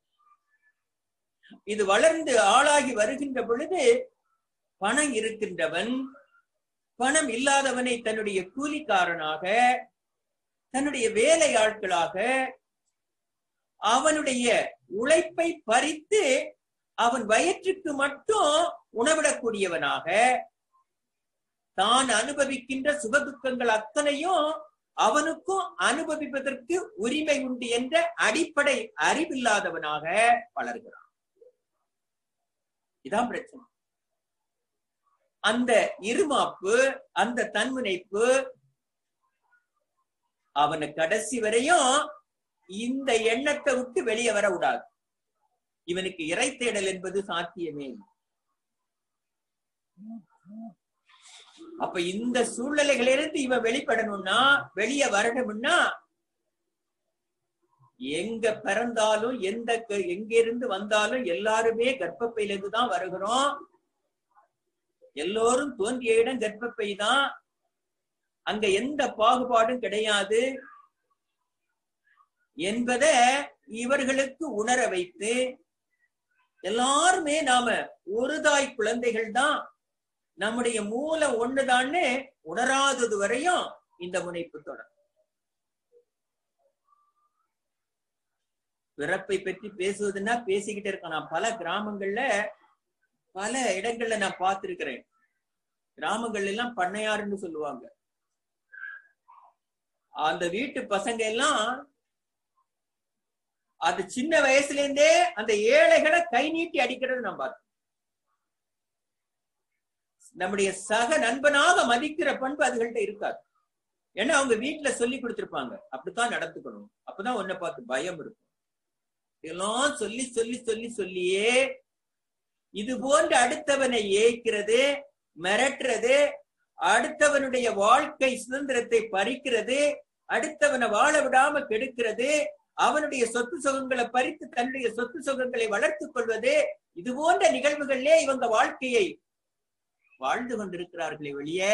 இது வளர்ந்து ஆளாகி வருகின்ற பொழுது பணம் இருக்கின்றவன் பணம் இல்லாதவனை தன்னுடைய கூலிக்காரனாக, தன்னுடைய வேலையாட்களாக, அவனுடைய உழைப்பை பறித்து அவன் வயிற்றுக்கு மட்டும் உணவிடக்கூடியவனாக, தான் அனுபவிக்கின்ற சுகதுக்கங்கள் அத்தனையும் அவனுக்கும் அனுபவிப்பதற்கு உரிமை உண்டு என்ற அடிப்படை அறிவில்லாதவனாக வளர்கிறான். இதான் பிரச்சனை. அந்த இருமாப்பு, அந்த தன்முனைப்பு அவனை கடைசி வரையும் இந்த எண்ணத்தை விட்டு வெளியே வர விடாது. இவனுக்கு இறை தேடல் என்பது சாத்தியமே. அப்ப இந்த சூழ்நிலைகளிலிருந்து இவன் வெளிப்படணும்னா, வெளியே வரணும்னா, எங்க பிறந்தாலும் எங்க இருந்து வந்தாலும் எல்லாருமே கர்ப்பப்பையிலிருந்து தான் வருகிறோம். எல்லோரும் தோன்றிய இடம் கர்ப்பப்பை தான். அங்க எந்த பாகுபாடும் கிடையாது என்பதை இவர்களுக்கு உணர வைத்து, எல்லாருமே நாம ஒரு தாய் குழந்தைகள் தான், நம்முடைய மூலம் ஒண்ணுதான்னு உணராதது வரையும் இந்த முனைப்பு தொடரும். பிறப்பை பற்றி பேசுவதுன்னா பேசிக்கிட்டே இருக்கேன். நான் பல கிராமங்கள்ல, பல இடங்கள்ல நான் பார்த்திருக்கிறேன். கிராமங்கள்ல எல்லாம் பண்ணையாருன்னு சொல்லுவாங்க. அந்த வீட்டு பசங்க எல்லாம் அது சின்ன வயசுல இருந்தே அந்த ஏழைகளை கை நீட்டி அடிக்கிறது நான் பார்த்தேன். நம்முடைய சக நண்பனாக மதிக்கிற பண்பு அதுகள்கிட்ட இருக்காது. ஏன்னா அவங்க வீட்டுல சொல்லி கொடுத்திருப்பாங்க, அப்படித்தான் நடந்துக்கணும், அப்பதான் உன்னை பார்த்து பயம் இருக்கும். இதெல்லாம் சொல்லி சொல்லி சொல்லி சொல்லியே இது போன்ற அடுத்தவனை ஏய்க்கிறது, மிரட்டுறது, அடுத்தவனுடைய வாழ்க்கை சுதந்திரத்தை பறிக்கிறது, அடுத்தவனை வாழ விடாம கெடுக்கிறது, அவனுடைய சொத்து சுகங்களை பறித்து தன்னுடைய சொத்து சுகங்களை வளர்த்துக் கொள்வது, இது போன்ற நிகழ்வுகளிலே இவங்க வாழ்க்கையை வாழ்ந்து கொண்டிருக்கிறார்களே வெளியே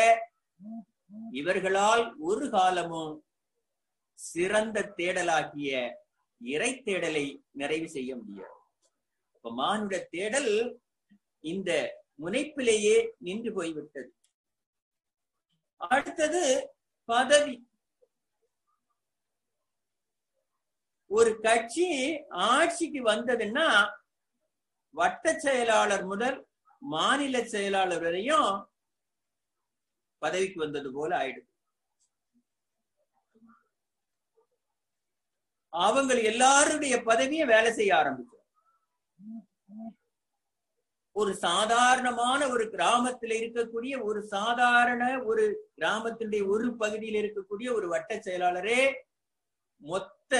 இவர்களால் ஒரு காலமும் சிறந்த தேடலாகிய இறை தேடலை நிறைவு செய்ய முடியாது. இப்ப மானுட தேடல் இந்த முனைப்பிலேயே நின்று போய்விட்டது. அடுத்தது பதவி. ஒரு கட்சி ஆட்சிக்கு வந்ததுன்னா வட்ட செயலாளர் முதல் மாநில செயலாளர் வரையும் பதவிக்கு வந்தது போல ஆயிடுது. அவங்க எல்லாருடைய பதவியும் வேலை செய்ய ஆரம்பிச்சு. ஒரு சாதாரணமான ஒரு கிராமத்தில் இருக்கக்கூடிய ஒரு சாதாரண ஒரு கிராமத்தினுடைய ஒரு பகுதியில் இருக்கக்கூடிய ஒரு வட்ட செயலாளரே மொத்த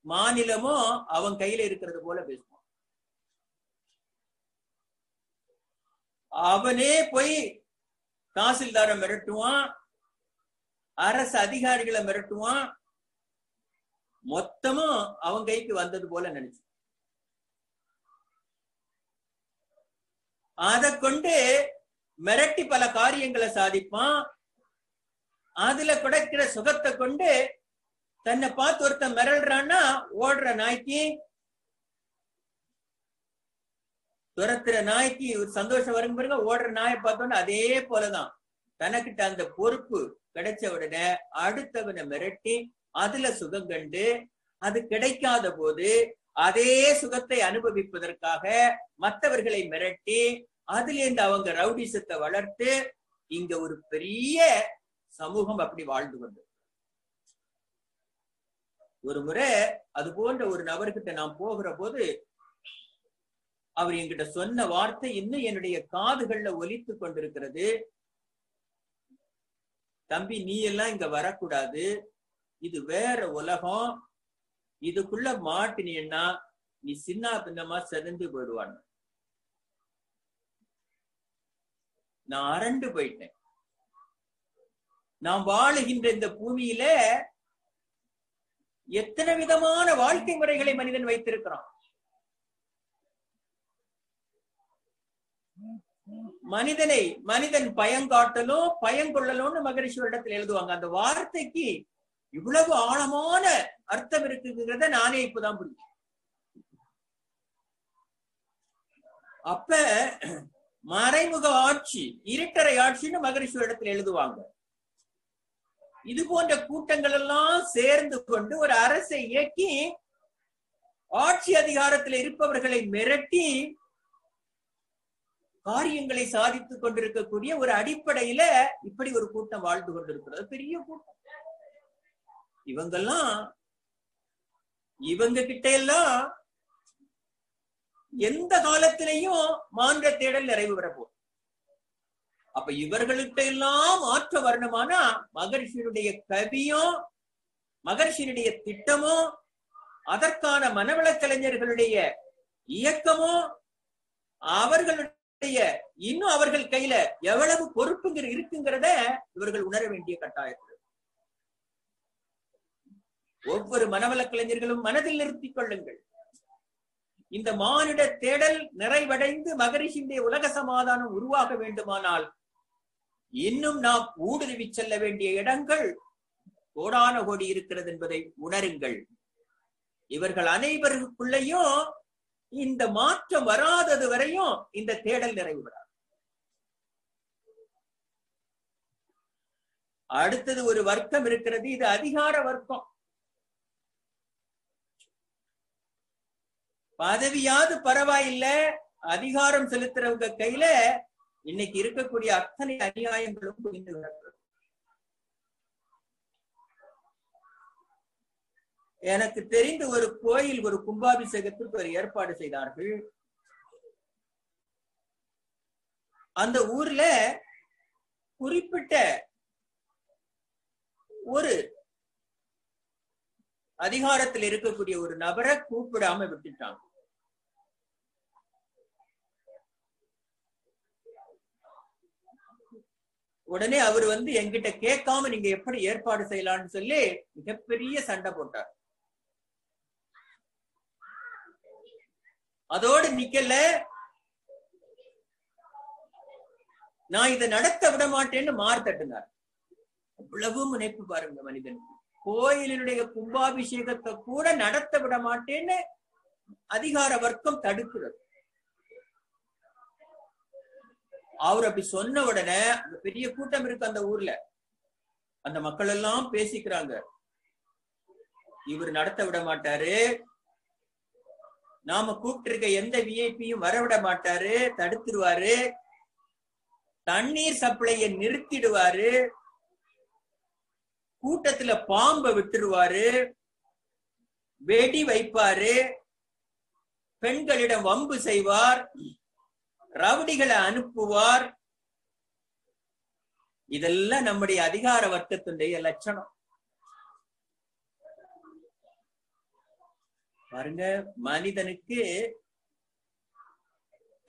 மாநிலமும் அவன் கையில இருக்கிறது போல பேசுவான். அவனே போய் தாசில்தாரை மிரட்டுவான், அரசு அதிகாரிகளை மிரட்டுவான். மொத்தமும் அவன் கைக்கு வந்தது போல நினைச்சு அதை கொண்டு மிரட்டி பல காரியங்களை சாதிப்பான். அதுல கிடைக்கிற சுகத்தை கொண்டு தன்னை பார்த்து ஒருத்தன் மிரள்றான்னா ஓடுற நாய்க்கு, துரத்துற நாய்க்கு ஒரு சந்தோஷம் வரும் பாருங்க, ஓடுற நாயை பார்த்தோன்னா அதே போலதான் தனக்கிட்ட அந்த பொறுப்பு கிடைச்ச உடனே அடுத்தவனை மிரட்டி அதுல சுகம் கண்டு அது கிடைக்காத போது அதே சுகத்தை அனுபவிப்பதற்காக மற்றவர்களை மிரட்டி அதிலிருந்து அவங்க ரவுடிசத்தை வளர்த்து இங்க ஒரு பெரிய சமூகம் அப்படி வாழ்ந்து கொண்டு. ஒரு முறை அது போன்ற ஒரு நபர்கிட்ட நான் போகிற போது அவர் என்கிட்ட சொன்ன வார்த்தை இன்னும் என்னுடைய காதுகள்ல ஒலித்து கொண்டிருக்கிறது. தம்பி, நீ எல்லாம் இங்க வரக்கூடாது, இது வேற உலகம், இதுக்குள்ள மாட்டினா நீ சின்ன பின்னமா செதந்து போயிடுவான். நான் அரண்டு போயிட்டேன். நாம் வாழுகின்ற இந்த பூமியில எத்தனை விதமான வாழ்க்கை முறைகளை மனிதன் வைத்திருக்கிறான். மனிதன் பயங்காட்டலும் பயங்கொள்ளலும்னு மகரிஷி இடத்துல எழுதுவாங்க. அந்த வார்த்தைக்கு இவ்வளவு ஆழமான அர்த்தம் இருக்குங்கிறத நானே இப்பதான் புரிஞ்சேன். அப்ப மறைமுக ஆட்சி, இருட்டறை ஆட்சின்னு மகரிஷி இடத்துல எழுதுவாங்க. இது போன்ற கூட்டங்கள் எல்லாம் சேர்ந்து கொண்டு ஒரு அரசை இயக்கி ஆட்சி அதிகாரத்தில் இருப்பவர்களை மிரட்டி காரியங்களை சாதித்துக் கொண்டிருக்கக்கூடிய ஒரு அடிப்படையில இப்படி ஒரு கூட்டம் வாழ்ந்து கொண்டிருக்கிறது. பெரிய கூட்டம். இவங்க கிட்ட எல்லாம் எந்த காலத்திலையும் மான்ற தேடல் நிறைவு பெறப்போம். அப்ப இவர்கள்ட்ட எல்லாம் மாற்ற வரணுமானா மகரிஷியினுடைய கவியும் மகரிஷியினுடைய திட்டமும் அதற்கான மனவளக் கலைஞர்களுடைய இயக்கமும் அவர்களுடைய இன்னும் அவர்கள் கையில எவ்வளவு பொறுப்புங்கிற இருக்குங்கிறத இவர்கள் உணர வேண்டிய கட்டாயத்தில் ஒவ்வொரு மனவளக் கலைஞர்களும் மனதில் நிறுத்திக் கொள்ளுங்கள். இந்த மானிட தேடல் நிறைவடைந்து மகரிஷியுடைய உலக சமாதானம் உருவாக வேண்டுமானால் இன்னும் நாம் ஊடுருவி செல்ல வேண்டிய இடங்கள் கோடான கோடி இருக்கிறது என்பதை உணருங்கள். இவர்கள் அனைவருக்குள்ளேயும் இந்த மாற்றம் வராதது வரையும் இந்த தேடல் நிறைவு பெறாது. அடுத்தது ஒரு வர்க்கம் இருக்கிறது. இது அதிகார வர்க்கம். பதவியாவது பரவாயில்லை, அதிகாரம் செலுத்துறவங்க கையில இன்னைக்கு இருக்கக்கூடிய அத்தனை அநியாயங்களும் புரிந்து கிடக்கிறது. எனக்கு தெரிந்த ஒரு கோயில் ஒரு கும்பாபிஷேகத்திற்கு ஒரு ஏற்பாடு செய்தார்கள். அந்த ஊர்ல குறிப்பிட்ட ஒரு அதிகாரத்தில் இருக்கக்கூடிய ஒரு நபரை கூப்பிடாம விட்டுட்டாங்க. உடனே அவர் என்கிட்ட கேட்காம நீங்க எப்படி ஏற்பாடு செய்யலாம்னு சொல்லி மிகப்பெரிய சண்டை போட்டார். அதோடு நிக்கல, நான் இதை நடத்த விட மாட்டேன்னு மார்த்தட்டினார். அவ்வளவு முனைப்பு பாருங்க மனிதன். கோயிலினுடைய கும்பாபிஷேகத்தை கூட நடத்த விட மாட்டேன்னு அதிகார வர்க்கம் தடுக்கிறது. அவர் அப்படி சொன்ன உடனே அந்த பெரிய கூட்டம் இருக்கு அந்த ஊர்ல, அந்த மக்கள் எல்லாம் பேசிக்கிறாங்க, இவர் நடத்த விட மாட்டாரு, நாம கூப்பிட்டு இருக்க எந்த விஐபியும் வரவிட மாட்டாரு, தடுத்துருவாரு, தண்ணீர் சப்ளையை நிறுத்திடுவாரு, கூட்டத்துல பாம்பை விட்டுருவாரு, வெடி வைப்பாரு, பெண்களிடம் வம்பு செய்வார், ரவுடிகளை அனுப்புவார். இதெல்லாம் நம்முடைய அதிகார வர்க்கத்தினுடைய லட்சணம் பாருங்க. மனிதனுக்கு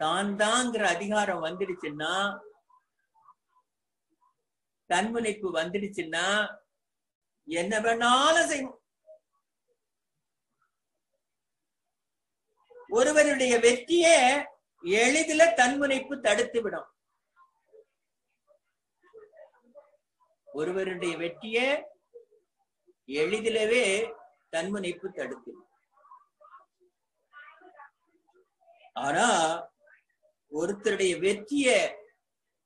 தான் தாங்கிற அதிகாரம் வந்துடுச்சுன்னா, தன்முனைப்பு வந்துடுச்சுன்னா என்ன வேணாலும் செய்வோம். ஒருவருடைய வெற்றியை எளிதில தன்முனைப்பு தடுத்து விடும். ஒருவருடைய வெற்றியை எளிதிலவே தன்முனைப்பு தடுத்து. ஆனா ஒருத்தருடைய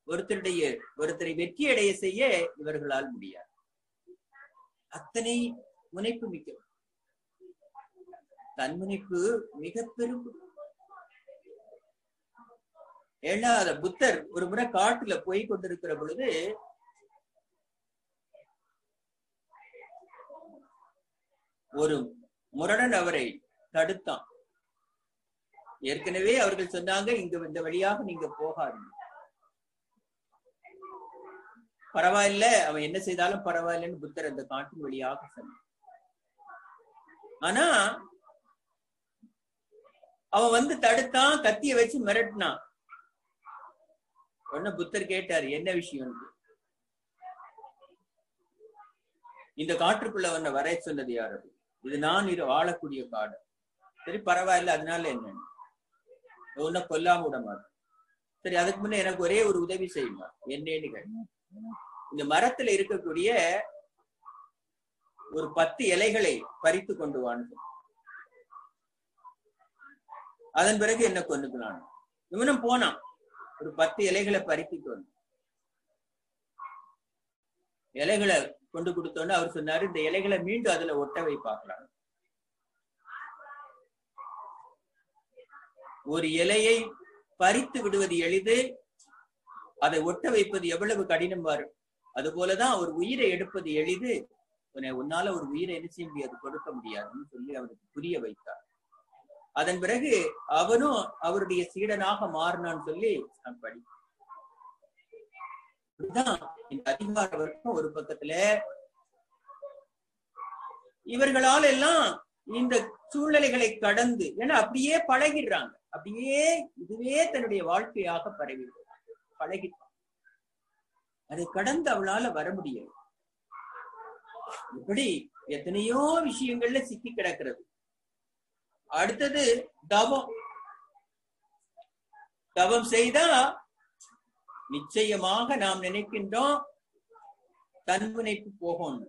ஒருத்தரை வெற்றி அடைய செய்ய இவர்களால் முடியாது. அத்தனை முனைப்பு மிக்க தன்முனைப்பு மிக பெரும். ஏன்னா புத்தர் ஒரு முறை காட்டுல போய் கொண்டிருக்கிற பொழுது ஒரு முரடன் அவரை தடுத்தான். ஏற்கனவே அவர்கள் சொன்னாங்க, இந்த வழியாக நீங்க போகாதீங்க, பரவாயில்ல, அவன் என்ன செய்தாலும் பரவாயில்லன்னு புத்தர் அந்த காட்டின் வழியாக சொன்னான். ஆனா அவன் வந்து தடுத்தான், கத்திய வச்சு மிரட்டினான். உடனே புத்தர் கேட்டாரு, என்ன விஷயம்? இந்த காட்டுக்குள்ள அவனை வர சொன்னது யாரு? இது நான் வாழக்கூடிய காடு. சரி பரவாயில்ல, அதனால என்ன, உன்னை கொல்லாம விட மாட்டேன். சரி அதுக்கு முன்ன எனக்கு ஒரே ஒரு உதவி செய்யுமா? என்னன்னு கேட்டேன். இந்த மரத்துல இருக்கக்கூடிய ஒரு 10 இலைகளை பறித்து கொண்டு வான்னு. அதன் பிறகு என்ன கொண்டுக்கலாம். இவனும் போனான், ஒரு 10 இலைகளை பறித்துட்டு வந்து இலைகளை கொண்டு கொடுத்தோன்னு அவர் சொன்னாரு, இந்த இலைகளை மீண்டும் அதுல ஒட்ட வை பார்க்கலாம். ஒரு இலையை பறித்து விடுவது எளிது, அதை ஒட்ட வைப்பது எவ்வளவு கடினம் பாரு. அது போலதான் ஒரு உயிரை எடுப்பது எளிது, உன்னால ஒரு உயிரை என்ன செய்ய முடியாது, கொடுக்க முடியாதுன்னு சொல்லி அவருக்கு புரிய வைத்தார். அதன் பிறகு அவனும் அவருடைய சீடனாக மாறினான்னு சொல்லி நான் படித்தேன். இந்த அதிகார வர்க்கம் ஒரு பக்கத்துல இவர்களால் எல்லாம் இந்த சூழ்நிலைகளை கடந்து, ஏன்னா அப்படியே பழகிடுறாங்க, அப்படியே இதுவே தன்னுடைய வாழ்க்கையாக பழகிட்டான். அதை கடந்து அவளால வர முடியாது. இப்படி எத்தனையோ விஷயங்கள்ல சிக்கி கிடக்கிறது. அடுத்தது தவம் செய்தா நிச்சயமாக நாம் நினைக்கின்றோம் தன்முனைப்பு போகணும்.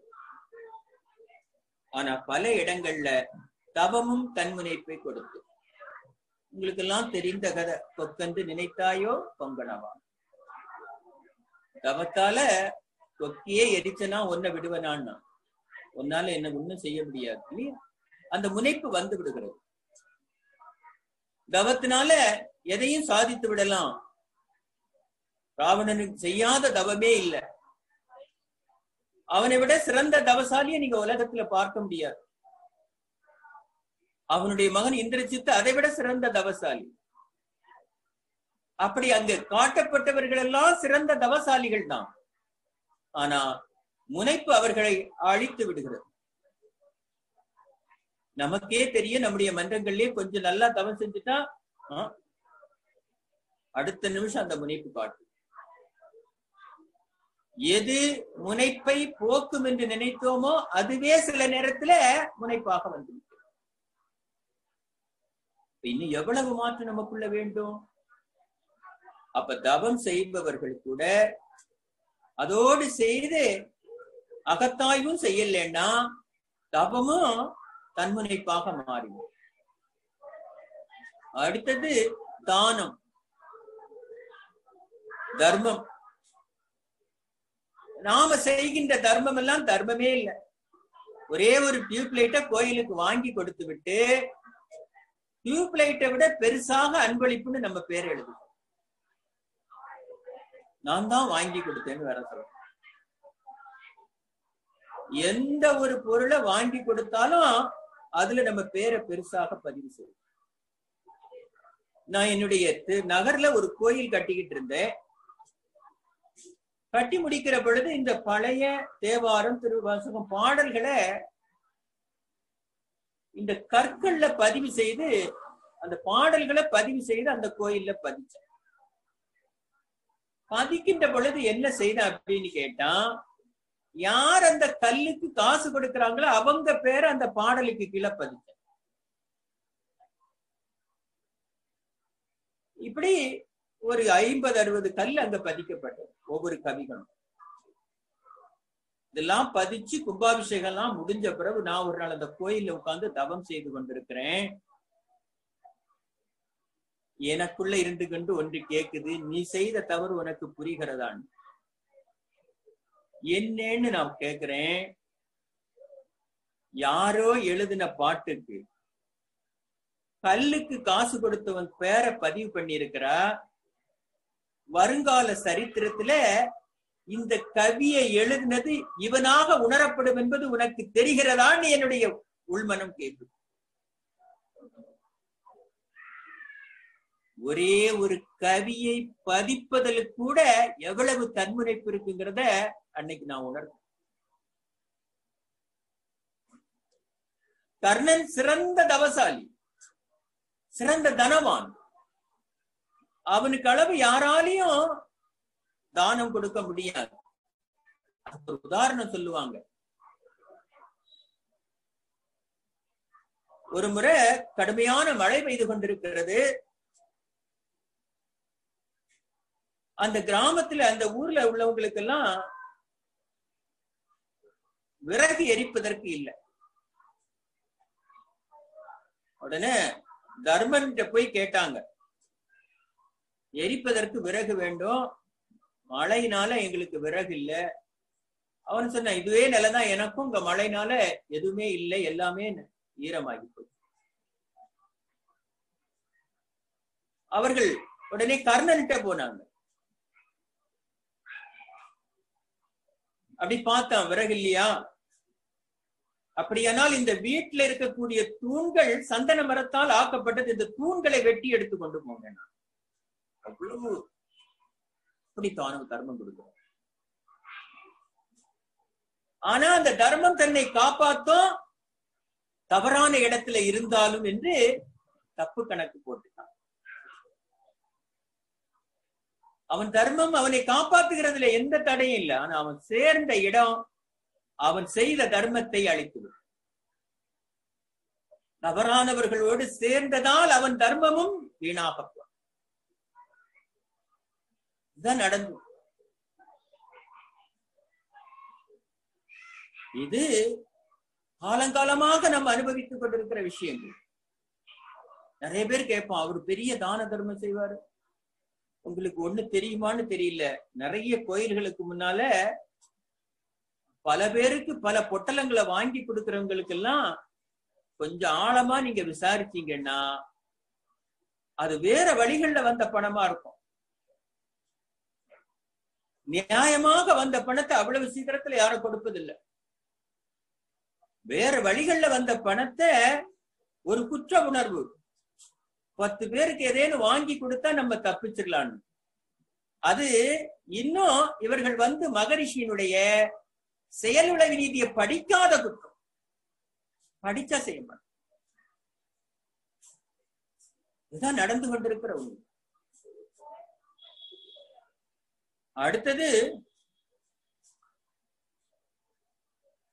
ஆனா பல இடங்கள்ல தவமும் தன்முனைப்பை கொடுத்து, உங்களுக்கு எல்லாம் தெரிந்த கதை, கொக்கந்து நினைத்தாயோ பொங்கனவா. தவத்தால கொக்கியே எரிச்சனா ஒன்ன விடுவனான்னா, ஒன்னால என்ன ஒண்ணும் செய்ய முடியாது இல்லையா? அந்த முனைப்பு வந்து விடுகிறது. தவத்தினால எதையும் சாதித்து விடலாம். ராவணனுக்கு செய்யாத தவமே இல்லை. அவனை விட சிறந்த தவசாலியை நீங்க உலகத்துல பார்க்க முடியாது. அவனுடைய மகன் இந்திரஜித்து அதை விட சிறந்த தவசாலி. அப்படி அங்கு காட்டப்பட்டவர்கள் எல்லாம் சிறந்த தவசாலிகள் தான். ஆனா முனைப்பு அவர்களை அழித்து விடுகிறது. நமக்கே தெரியும், நம்முடைய மன்றங்கள்லயே கொஞ்சம் நல்லா தவம் செஞ்சுட்டா அடுத்த நிமிஷம் அந்த முனைப்பு காட்டும். எது முனைப்பை போக்கும் என்று நினைத்தோமோ அதுவே சில நேரத்துல முனைப்பாக வந்து. இன்னும் எவ்வளவு மாற்றம் நமக்குள்ள வேண்டும்? அப்ப தவம் செய்பவர்கள் கூட அதோடு செய்து அகத்தாய்வும் செய்யலன்னா தவமும் தன்முனைப்பாக மாறிடும். அடுத்தது தானம், தர்மம். நாம செய்கின்ற தர்மம் எல்லாம் தர்மமே இல்லை. ஒரே ஒரு டியூப்லைட்டை கோயிலுக்கு வாங்கி கொடுத்து விட்டு டியூப்லைட்டை விட பெருசாக அன்பளிப்புன்னு நம்ம பேர் எழுதுவோம். நான் தான் வாங்கி கொடுத்தேன்னு வேற சொல்றேன். எந்த ஒரு பொருளை வாங்கி கொடுத்தாலும் அதுல நம்ம பேரை பெருசாக பதிவு செய்வோம். நான் என்னுடைய நகர்ல ஒரு கோயில் கட்டிக்கிட்டு இருந்தேன். கட்டி முடிக்கிற பொழுது இந்த பழைய தேவாரம், திருவாசகம் பாடல்களை இந்த கற்கள்ல பதிவு செய்து அந்த பாடல்களை பதிவு செய்து அந்த கோயில்ல பதிச்சேன். பதிக்கின்ற பொழுது என்ன செய்த அப்படின்னு கேட்டா, யார் அந்த கல்லுக்கு காசு கொடுக்கிறாங்களோ அவங்க பேரை அந்த பாடலுக்கு கீழே பதிச்சேன். இப்படி ஒரு 50-60 கல் அங்க பதிக்கப்பட்டது ஒவ்வொரு கவிகளும். இதெல்லாம் பதிச்சு கும்பாபிஷேகம் எல்லாம் முடிஞ்ச பிறகு நான் ஒரு நாள் அந்த கோயில்ல உட்கார்ந்து தவம் செய்து கொண்டிருக்கிறேன். எனக்குள்ள இருந்து கொண்டு ஒன்று கேக்குது, நீ செய்த தவறு உனக்கு புரிகிறதான் என்னன்னு நான் கேக்குறேன். யாரோ எழுதின பாட்டுக்கு கல்லுக்கு காசு கொடுத்தவன் பேரை பதிவு பண்ணியிருக்கிறா. வருங்கால சரித்திரத்துல இந்த கவியை எழுதினது இவனாக உணரப்படும் என்பது உனக்கு தெரிகிறதான்னு என்னுடைய உள்மனம் கேட்குது. ஒரே ஒரு கவியை பதிப்பதில் கூட எவ்வளவு தன்முனைப்பு இருக்குங்கிறத அன்னைக்கு நான் உணர்ந்தேன். கர்ணன் சிறந்த தவசாலி, சிறந்த தனவான். அவனுக்கு அளவு யாராலையும் தானம் கொடுக்க முடியாது. ஒரு உதாரணம் சொல்லுவாங்க. ஒரு முறை கடுமையான மழை பெய்து கொண்டிருக்கிறது. அந்த கிராமத்துல அந்த ஊர்ல உள்ளவங்களுக்கு எல்லாம் விறகு எரிப்பதற்கு இல்லை. உடனே தர்மன் போய் கேட்டாங்க, எரிப்பதற்கு விறகு வேண்டும், மழையினால எங்களுக்கு விறகு இல்லை. அவன் சொன்ன, இதுவே நிலைதான் எனக்கும், இங்க மழைனால எதுவுமே இல்லை, எல்லாமே ஈரமாகி போய். அவர்கள் உடனே கர்ணன்கிட்ட போனாங்க. அப்படி பார்த்தான், விறகு இல்லையா? அப்படியானால் இந்த வீட்டுல இருக்கக்கூடிய தூண்கள் சந்தன மரத்தால் ஆக்கப்பட்டது, இந்த தூண்களை வெட்டி எடுத்து கொண்டு போங்க. அவ்வளவு அப்படித்தான தர்மம் கொடுக்கிறோம். ஆனா அந்த தர்மம் தன்னை காப்பாத்தும், தவறான இடத்துல இருந்தாலும் என்று தப்பு கணக்கு போட்டுட்டான். அவன் தர்மம் அவனை காப்பாத்துகிறதுல எந்த தடையும் இல்லை. ஆனா அவன் சேர்ந்த இடம் அவன் செய்த தர்மத்தை அழித்துவிடும். தவறானவர்களோடு சேர்ந்ததால் அவன் தர்மமும் வீணாகப்படும். இதுதான் நடந்தது. இது காலங்காலமாக நம்ம அனுபவித்துக் கொண்டிருக்கிற விஷயங்கள். நிறைய பேர் கேட்பான், அவர் பெரிய தான தர்மம் செய்வாரு, உங்களுக்கு ஒண்ணு தெரியுமான்னு தெரியல. நிறைய கோயில்களுக்கு முன்னால பல பேருக்கு பல பொட்டலங்களை வாங்கி கொடுக்கிறவங்களுக்கு எல்லாம் கொஞ்சம் ஆழமா நீங்க விசாரிச்சீங்கன்னா அது வேற வழிகள்ல வந்த பணமா இருக்கும். நியாயமாக வந்த பணத்தை அவ்வளவு சீக்கிரத்துல யாரும் கொடுப்பதில்லை. வேற வழிகள்ல வந்த பணத்தை ஒரு குற்ற உணர்வு, 10 பேருக்கு ஏதேனும் வாங்கி கொடுத்தா நம்ம தப்பிச்சிடலான்னு. அது இன்னும் இவர்கள் மகரிஷியினுடைய செயலுளவு நீதியை படிக்காத குற்றம். படிச்சா செய்ய மாட்டோம். இதுதான் நடந்து கொண்டிருக்கிற உண்மை. அடுத்தது,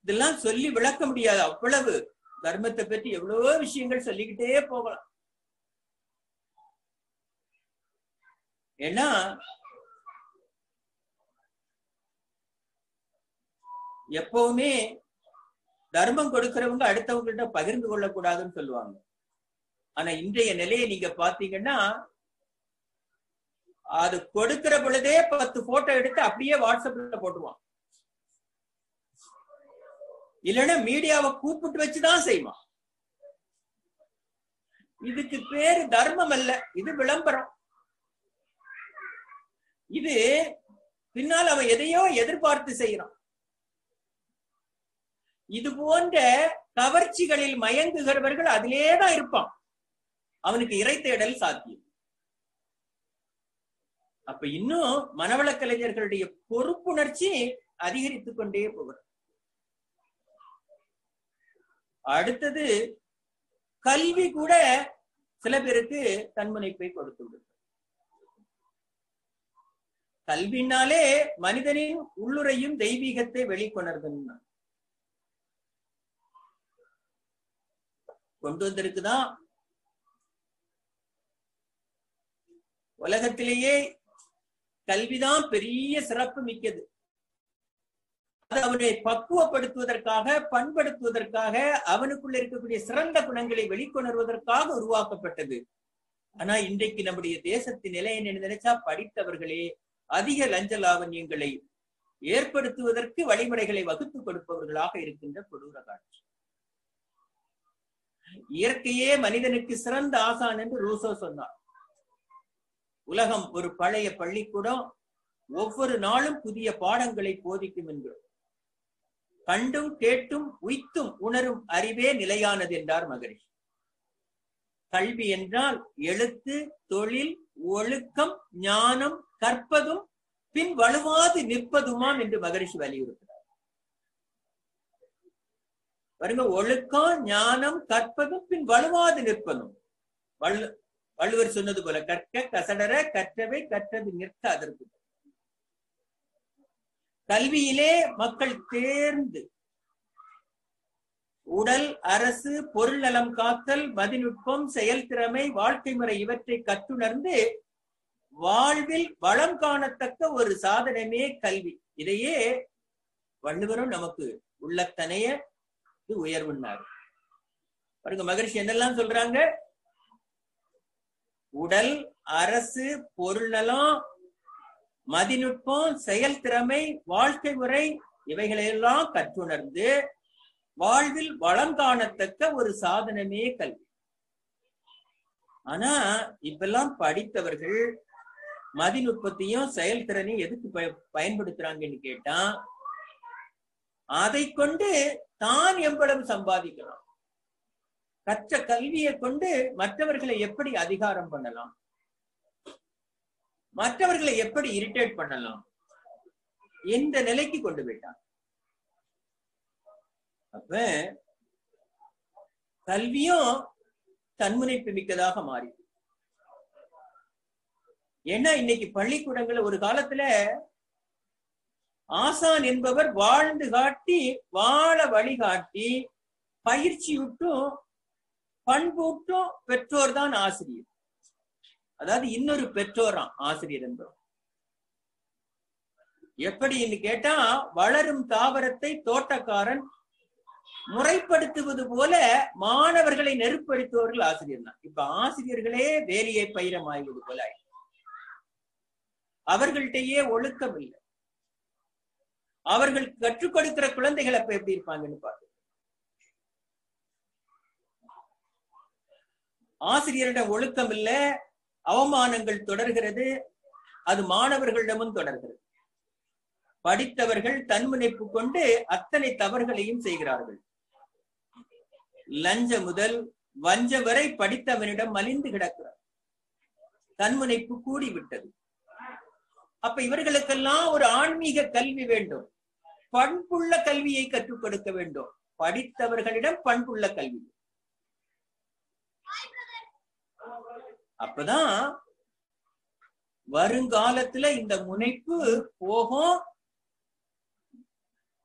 இதெல்லாம் சொல்லி விளக்க முடியாது. அவ்வளவு தர்மத்தை பற்றி எவ்வளவோ விஷயங்கள் சொல்லிக்கிட்டே போகலாம். ஏன்னா எப்பவுமே தர்மம் கொடுக்கிறவங்க அடுத்தவங்கள்ட்ட பகிர்ந்து கொள்ளக்கூடாதுன்னு சொல்லுவாங்க. ஆனா இன்றைய நிலையை நீங்க பாத்தீங்கன்னா, அது கொடுக்கிற பொழுதே 10 போட்டோ எடுத்து அப்படியே வாட்ஸ்அப்ல போட்டுருவான். இல்லைன்னா மீடியாவை கூப்பிட்டு வச்சுதான் செய்வான். இதுக்கு பேரு தர்மம் அல்ல, இது விளம்பரம். இது பின்னால் அவன் எதையோ எதிர்பார்த்து செய்யறான். இது போன்ற கவர்ச்சிகளில் மயங்குகிறவர்கள் அதிலேதான் இருப்பான். அவனுக்கு இறை தேடல் சாத்தியம். அப்ப இன்னும் மனவள கலைஞர்களுடைய பொறுப்புணர்ச்சி அதிகரித்துக் கொண்டே போகிறது. அடுத்தது, கல்வி கூட சில பேருக்கு தன்முனைப்பை கொடுத்து விடுகிறது. கல்வினாலே மனிதனின் உள்ளுரையும் தெய்வீகத்தை வெளிக்கொணர்துன்னு கொண்டு வந்திருக்குதான். உலகத்திலேயே கல்விதான் பெரிய சிறப்பு மிக்கது. அது அவனை பக்குவப்படுத்துவதற்காக, பண்படுத்துவதற்காக, அவனுக்குள்ள இருக்கக்கூடிய சிறந்த குணங்களை வெளிக்கொணர்வதற்காக உருவாக்கப்பட்டது. ஆனா இன்றைக்கு நம்முடைய தேசத்தின் நிலை என்ன நினைச்சா, படித்தவர்களே அதிக லஞ்ச லாவண்யங்களை ஏற்படுத்துவதற்கு வழிமுறைகளை வகுத்து கொடுப்பவர்களாக இருக்கின்ற கொடூர காட்சி. இயற்கையே மனிதனுக்கு சிறந்த ஆசான் என்று ரூசோ சொன்னார். உலகம் ஒரு பழைய பள்ளிக்கூடம், ஒவ்வொரு நாளும் புதிய பாடங்களை போதிக்கும் என்கிறோம். கண்டும் கேட்டும் உய்த்தும் உணரும் அறிவே நிலையானது என்றார் மகரிஷி. கல்வி என்றால் எழுத்து, தொழில், ஒழுக்கம், ஞானம், கற்பதும் பின் வலுவாது நிற்பதுமாம் என்று மகரிஷி வலியுறுத்தினார். பாருங்க, ஒழுக்கம், ஞானம், கற்பதும் பின் வலுவாது நிற்பதும். வள்ளுவர் சொன்னது போல, கற்க கசடர கற்றவை கற்றது நிற்க அதற்கு. கல்வியிலே மக்கள் தேர்ந்து உடல், அரசு, பொருள் நலம் காத்தல், மதிநுட்பம், செயல்திறமை, வாழ்க்கை முறை இவற்றை கற்றுணர்ந்து வாழ்வில் வளம் காணத்தக்க ஒரு சாதனமே கல்வி. இதையே வள்ளுவரும் நமக்கு உள்ளத்தனைய உயர்வுன்னார். பாருங்க, மகரிஷி என்னெல்லாம் சொல்றாங்க? உடல், அரசு, பொருள் நலம், மதிநுட்பம், செயல்திறமை, வாழ்க்கை முறை இவைகளையெல்லாம் கற்றுணர்ந்து வாழ்வில் வளம் காணத்தக்க ஒரு சாதனமே கல்வி. ஆனா இப்பெல்லாம் படித்தவர்கள் மதிநுட்பத்தையும் செயல்திறனையும் எதுக்கு பயன்படுத்துறாங்கன்னு கேட்டா, அதை கொண்டு தான் எவ்வளவு சம்பாதிக்கலாம், கற்ற கல்வியை கொண்டு மற்றவர்களை எப்படி அதிகாரம் பண்ணலாம், மற்றவர்களை எப்படி இரிட்டேட் பண்ணலாம் என்ற நிலைக்கு கொண்டு போயிட்டான். அப்ப கல்வியும் தன்முனைப்பு மிக்கதாக மாறி. ஏன்னா இன்னைக்கு பள்ளிக்கூடங்கள், ஒரு காலத்துல ஆசான் என்பவர் வாழ்ந்து காட்டி, வாழ வழிகாட்டி, பயிற்சியூட்டும் பண்பூட்டும் பெற்றோர் தான் ஆசிரியர். அதாவது இன்னொரு பெற்றோராம் ஆசிரியர் என்பவர். எப்படின்னு கேட்டா, வளரும் தாவரத்தை தோட்டக்காரன் முறைப்படுத்துவது போல மாணவர்களை நெருப்படுத்துவர்கள் ஆசிரியர் தான். இப்ப ஆசிரியர்களே வேலியை பயிரமாய்வது போல அவர்கள்ட்டயே ஒழுக்கம் இல்லை. அவர்கள் கற்றுக் கொடுக்கிற குழந்தைகள் அப்ப எப்படி இருப்பாங்கன்னு பாரு. ஆசிரியரிடம் ஒழுக்கம் இல்ல, அவமானங்கள் தொடர்கிறது, அது மாணவர்களிடமும் தொடர்கிறது. படித்தவர்கள் தன்முனைப்பு கொண்டு அத்தனை தவறுகளையும் செய்கிறார்கள். லஞ்ச முதல் வஞ்ச வரை படித்தவனிடம் மலிந்து கிடக்கிறார். தன்முனைப்பு கூடிவிட்டது. அப்ப இவர்களுக்கெல்லாம் ஒரு ஆன்மீக கல்வி வேண்டும், பண்புள்ள கல்வியை கற்றுக் கொடுக்க வேண்டும். படித்தவர்களிடம் பண்புள்ள கல்வி. அப்பதான் வருங்காலத்துல இந்த முனைப்பு போகும்.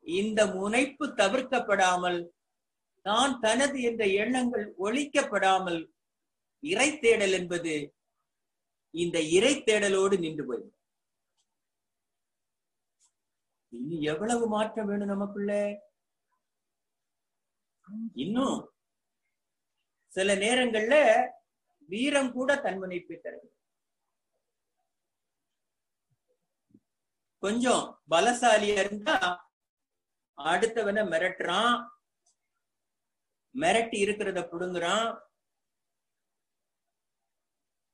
இந்த முனைப்பு தவிர்க்கப்படாமல், தான் தனது என்ற எண்ணங்கள் ஒழிக்கப்படாமல், இறை தேடல் என்பது இந்த இறை தேடலோடு நின்று போயிடும். இனி எவ்வளவு மாற்றம் வேணும் நமக்குள்ள? இன்னும் சில நேரங்கள்ல வீரம் கூட தன்முனைப்பை தருது. கொஞ்சம் பலசாலியா இருந்தா அடுத்தவனை மிரட்டுறான், மிரட்டி இருக்கிறத புடுங்குறான்.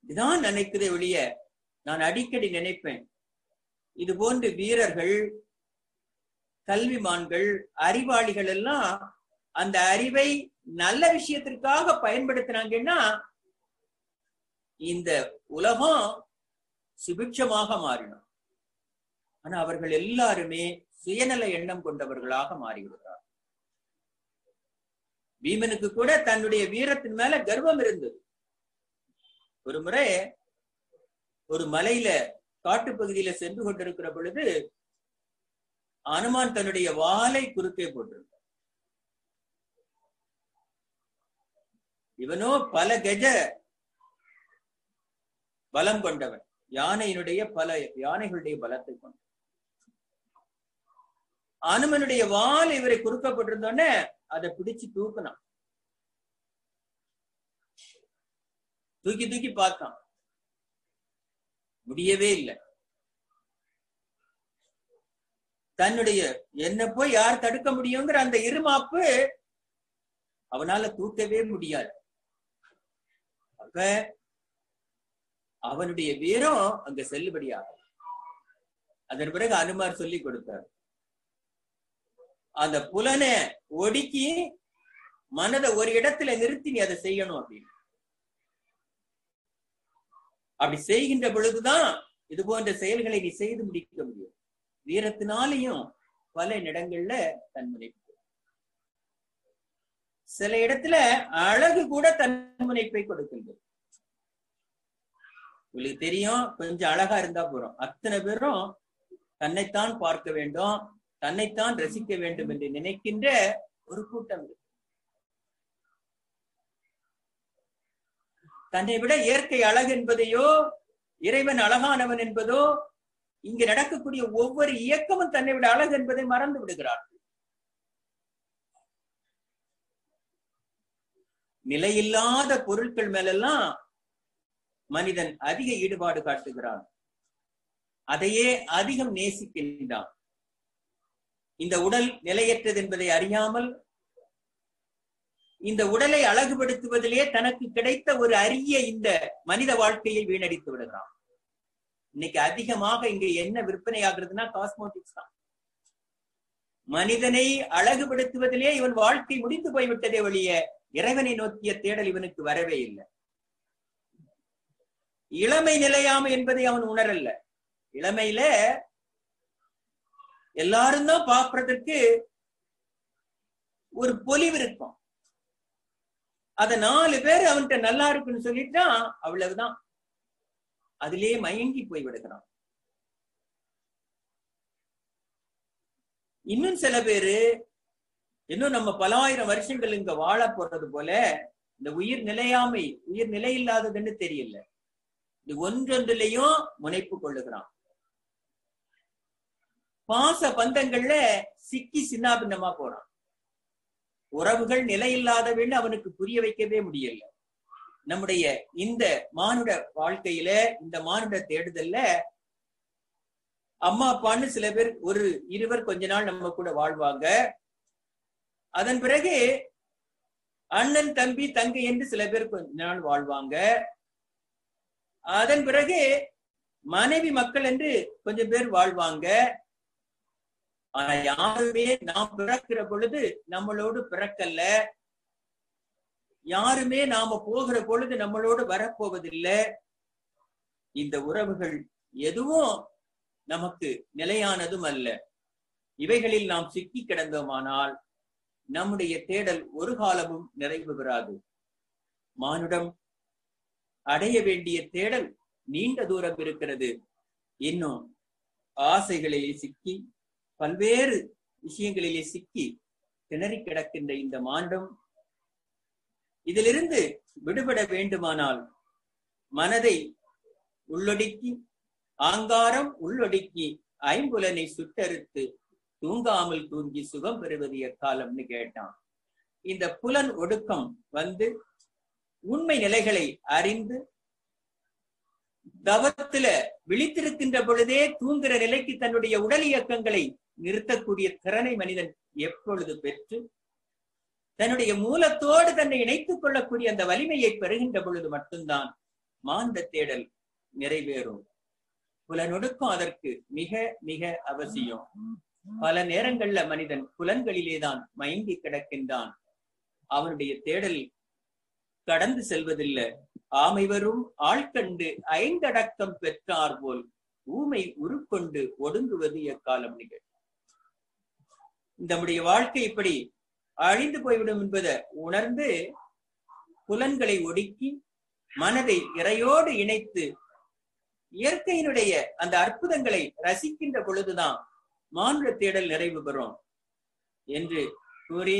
இதான் நினைக்குதே ஒழிய, நான் அடிக்கடி நினைப்பேன், இது போன்ற வீரர்கள், கல்விமான்கள், அறிவாளிகள் எல்லாம் அந்த அறிவை நல்ல விஷயத்திற்காக பயன்படுத்தினாங்கன்னா இந்த உலகம் சுபிட்சமாக மாறிடும். ஆனா அவர்கள் எல்லாருமே சுயநல எண்ணம் கொண்டவர்களாக மாறிவிடுகிறார். பீமனுக்கு கூட தன்னுடைய வீரத்தின் மேல கர்வம் இருந்தது. ஒரு முறை ஒரு மலையில காட்டு பகுதியில சென்று கொண்டிருக்கிற பொழுது அனுமான் தன்னுடைய வாளை குறுக்கே போட்டிருந்தார். இவனோ பல கஜ பலம் கொண்டவன், யானையினுடைய பல யானைகளுடைய பலத்தை கொண்ட அனுமனுடைய வால் இவரை குறுக்கப்பட்டிருந்தோன்னே அதை பிடிச்சு தூக்கினான். தூக்கி தூக்கி பார்த்தான், முடியவே இல்லை. தன்னுடைய என்ன போய் யார் தடுக்க முடியுங்கிற அந்த இருமாப்பு அவனால தூக்கவே முடியாது. அப்ப அவனுடைய வீரம் அங்க செல்லுபடியாகும். அதன் பிறகு அனுமார் சொல்லி கொடுத்தார், அந்த புலனை ஒடுக்கி மனதை ஒரு இடத்துல நிறுத்தி நீ அதை செய்யணும் அப்படின்னு. அப்படி செய்கின்ற பொழுதுதான் இது போன்ற செயல்களை நீ செய்து முடிக்க முடியும். வீரத்தினாலையும் பல இடங்கள்ல தன்முனைப்பு, சில இடத்துல அழகு கூட தன்முனைப்பை கொடுக்கின்றது. உங்களுக்கு தெரியும், கொஞ்சம் அழகா இருந்தா போறோம், அத்தனை பேரும் தன்னைத்தான் பார்க்க வேண்டும், தன்னைத்தான் ரசிக்க வேண்டும் என்று நினைக்கின்ற ஒரு கூட்டம் இருக்கு. தன்னை விட இயற்கை அழகு என்பதையோ இறைவன் அழகானவன் என்பதோ இங்கு நடக்கக்கூடிய ஒவ்வொரு இயக்கமும் தன்னை விட அழகு என்பதை மறந்து விடுகிறார்கள். நிலையில்லாத பொருட்கள் மேலெல்லாம் மனிதன் அதிக ஈடுபாடு காட்டுகிறான், அதையே அதிகம் நேசிக்கின்றான். இந்த உடல் நிலையற்றது என்பதை அறியாமல் இந்த உடலை அழகுபடுத்துவதிலே தனக்கு கிடைத்த ஒரு அரிய இந்த மனித வாழ்க்கையை வீணடித்து விடுகிறான். இன்னைக்கு அதிகமாக இங்க என்ன விற்பனை ஆகுறதுன்னா காஸ்மெட்டிக்ஸ் தான். மனிதனை அழகுபடுத்துவதிலே இவன் வாழ்க்கை முடிந்து போய்விட்டதே ஒழிய இறைவனை நோக்கிய தேடல் இவனுக்கு வரவே இல்லை. இளமை நிலையாமை என்பதை அவன் உணரல்ல. இளமையில எல்லாரும் தான் பார்ப்பதற்கு ஒரு பொலிவு இருக்கும், அத 4 பேர் அவன்கிட்ட நல்லா இருக்குன்னு சொல்லிட்டான், அவ்வளவுதான், அதிலே மயங்கி போய் விடுகிறான். இன்னும் சில பேரு இன்னும் நம்ம பல ஆயிரம் வருஷங்கள் இங்க வாழ போறது போல இந்த உயிர் நிலையாமை, உயிர் நிலை இல்லாததுன்னு தெரியல, இது ஒன்றொன்றிலையும் முனைப்பு கொள்ளுகிறான். பாச பந்தங்கள்ல சிக்கி சின்னாபின்னமா போறான். உறவுகள் நிலையில்லாதவன்னு அவனுக்கு புரிய வைக்கவே முடியல. நம்முடைய இந்த மானுட வாழ்க்கையில, இந்த மானுட தேடுதல்ல அம்மா அப்பான்னு சில பேர் ஒரு இருவர் கொஞ்ச நாள் நம்ம கூட வாழ்வாங்க. அதன் பிறகு அண்ணன் தம்பி தங்கை என்று சில பேர் கொஞ்ச நாள் வாழ்வாங்க. அதன் பிறகு மனைவி மக்கள் என்று கொஞ்சம் பேர் வாழ்வாங்க. ஆனா யாருமே நாம் பிறக்கிற பொழுது நம்மளோடு பிறக்கல்ல, யாருமே நாம போகிற பொழுது நம்மளோடு வரப்போவதில்லை. இந்த உறவுகள் எதுவும் நமக்கு நிலையானதும் அல்ல. இவைகளில் நாம் சிக்கி கிடந்தோமானால் நம்முடைய தேடல் ஒரு காலமும் நிறைவு பெறாது. மானுடம் அடைய வேண்டிய தேடல் நீண்ட தூரம் இருக்கிறது. இன்னும் ஆசைகளிலே சிக்கி, பல்வேறு விஷயங்களிலே சிக்கி திணறி கிடக்கின்ற இந்த மானுடம் இதிலிருந்து விடுபட வேண்டுமானால் மனதை உள்ளொடுக்கி, ஆங்காரம் உள்ளொடுக்கி, ஐம்புலனை சுட்டறுத்து தூங்காமல் தூங்கி சுகம் பெறுவது எக்காலம்னு கேட்டான். இந்த புலன் ஒடுக்கம் வந்து உண்மை நிலைகளை அறிந்து தவத்துல விழித்திருக்கின்ற பொழுதே தூங்குகிற நிலைக்கு தன்னுடைய உடல் இயக்கங்களை நிறுத்தக்கூடிய திறனை மனிதன் எப்பொழுது பெற்று தன்னுடைய மூலத்தோடு தன்னை இணைத்துக் கொள்ளக்கூடிய அந்த வலிமையை பெறுகின்ற பொழுது மட்டும்தான் மாந்த தேடல் நிறைவேறும். புலனொடுக்கம் அதற்கு மிக மிக அவசியம். பல நேரங்கள்ல மனிதன் புலன்களிலேதான் மயங்கி கிடக்கின்றான். அவனுடைய தேடல் கடந்து செல்வதில்லை. ஆமை வரும் ஆழ்கண்டு ஐந்தடக்கம் பெற்றார் போல் ஊமை உருக்கொண்டு ஒடுங்குவது எக்காலம் நிகழ். நம்முடைய வாழ்க்கை இப்படி அழிந்து போய்விடும் என்பதை உணர்ந்து புலன்களை ஒடுக்கி மனதை இறையோடு இணைத்து இயற்கையினுடைய அந்த அற்புதங்களை ரசிக்கின்ற பொழுதுதான் மானுட தேடல் நிறைவு பெறும் என்று கூறி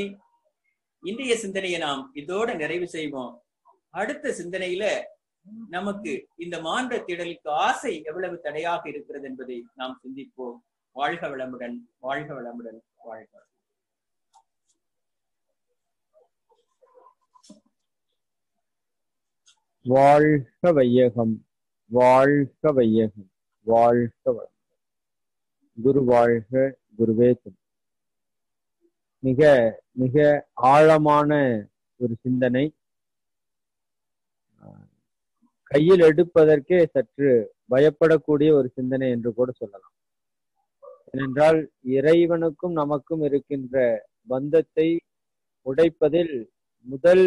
இன்றைய சிந்தனையை நாம் இதோடு நிறைவு செய்வோம். அடுத்த சிந்தனையில நமக்கு இந்த மானுட தேடலுக்கு ஆசை எவ்வளவு தடையாக இருக்கிறது என்பதை நாம் சிந்திப்போம். வாழ்க வளமுடன், வாழ்க வளமுடன், வாழ்க. வாழ்க வையகம், வாழ்க வையகம், வாழ்க வளம். குரு வாழ்க, குருவே துணை. மிக மிக ஆழமான ஒரு சிந்தனை. கையில் எடுப்பதற்கே சற்று பயப்படக்கூடிய ஒரு சிந்தனை என்று கூட சொல்லலாம். ஏனென்றால் இறைவனுக்கும் நமக்கும் இருக்கின்ற பந்தத்தை உடைப்பதில் முதல்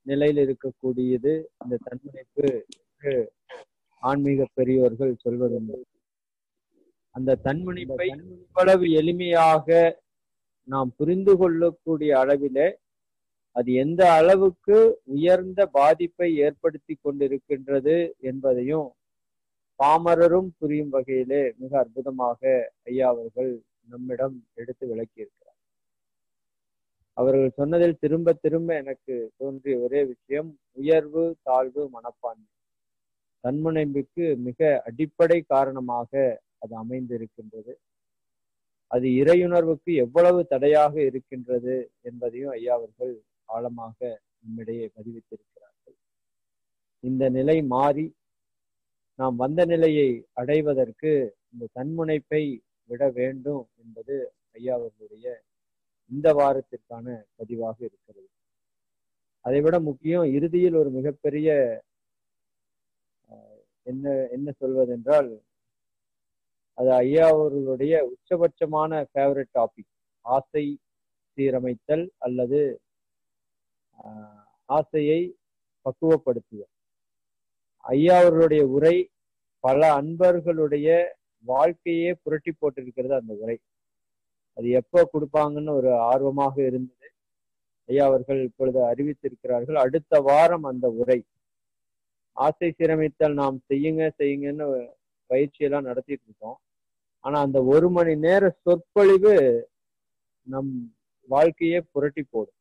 நிலையில் இருக்கக்கூடியது இந்த தன்முனைப்பு என்று ஆன்மீக பெரியோர்கள் சொல்வதுண்டு. அந்த தன்முனைப்பை இவ்வளவு எளிமையாக நாம் புரிந்து கொள்ளக்கூடிய அளவிலே அது எந்த அளவுக்கு உயர்ந்த பாதிப்பை ஏற்படுத்தி கொண்டிருக்கின்றது என்பதையும் பாமரரும் புரியும் வகையிலே மிக அற்புதமாக ஐயா அவர்கள் நம்மிடம் எடுத்து விளக்கியிருக்கிறார். அவர்கள் சொன்னதில் திரும்ப திரும்ப எனக்கு தோன்றிய ஒரே விஷயம் உயர்வு தாழ்வு மனப்பான்மை. தன்முனைப்புக்கு மிக அடிப்படை காரணமாக அது அமைந்திருக்கின்றது. அது இறையுணர்வுக்கு எவ்வளவு தடையாக இருக்கின்றது என்பதையும் ஐயா அவர்கள் ஆழமாக நம்மிடையே பதிவித்திருக்கிறார்கள். இந்த நிலை மாறி நாம் வந்த நிலையை அடைவதற்கு இந்த தன்முனைப்பை விட வேண்டும் என்பது ஐயா அவர்களுடைய இந்த வாரத்திற்கான பதிவாக இருக்கிறது. அதைவிட முக்கியம் இறுதியில் ஒரு மிகப்பெரிய என்ன சொல்வதென்றால் அது ஐயா அவர்களுடைய உச்சபட்சமான ஃபேவரட் டாபிக், ஆசை சீரமைத்தல் அல்லது ஆசையை பக்குவப்படுத்துதல். ஐயா அவர்களுடைய உரை பல அன்பர்களுடைய வாழ்க்கையே புரட்டி போட்டிருக்கிறது. அந்த உரை அது எப்போ கொடுப்பாங்கன்னு ஒரு ஆர்வமாக இருந்தது. ஐயா அவர்கள் இப்பொழுது அறிவித்திருக்கிறார்கள். அடுத்த வாரம் அந்த உரை ஆசை சீரமைத்தல் நாம் செய்யுங்கன்னு பயிற்சியெல்லாம் நடத்திட்டு இருக்கோம். ஆனா அந்த 1 மணி நேர சொற்பொழிவு நம் வாழ்க்கையே புரட்டி போடும்.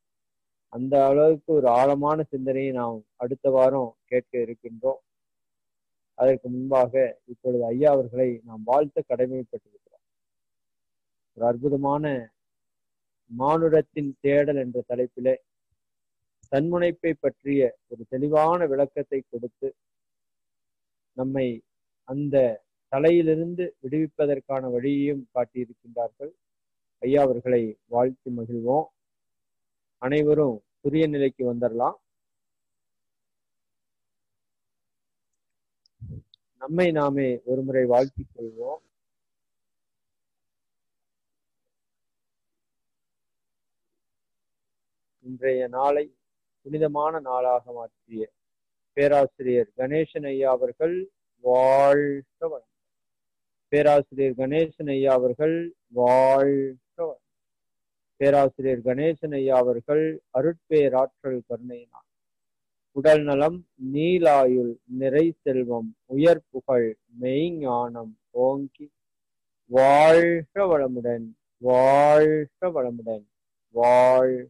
அந்த அளவுக்கு ஒரு ஆழமான சிந்தனையை நாம் அடுத்த வாரம் கேட்க இருக்கின்றோம். அதற்கு முன்பாக இப்பொழுது ஐயா அவர்களை நாம் வாழ்த்த கடமைப்பட்டிருக்கிறோம். ஒரு அற்புதமான மானுடத்தின் தேடல் என்ற தலைப்பிலே தன்முனைப்பை பற்றிய ஒரு தெளிவான விளக்கத்தை கொடுத்து நம்மை அந்த தலையிலிருந்து விடுவிப்பதற்கான வழியையும் காட்டியிருக்கின்றார்கள். ஐயா அவர்களை வாழ்த்து மகிழ்வோம். அனைவரும் புதிய நிலைக்கு வந்துடலாம். நம்மை நாமே ஒருமுறை வாழ்த்திக் கொள்வோம். இன்றைய நாளை புனிதமான நாளாக மாற்றிய பேராசிரியர் கணேசன் ஐயா அவர்கள் வாழ்க வளம். பேராசிரியர் கணேசன் ஐயா அவர்கள் வாழ்க வளம். பேராசிரியர் கணேசன் ஐயா அவர்கள் அருட்பேராற்றல் கருணையினார் உடல் நலம், நீலாயுள், நிறை செல்வம், உயர் புகழ், மெய்ஞானம் ஓங்கி வாழ்க வளமுடன், வாழ்க வளமுடன், வாழ்க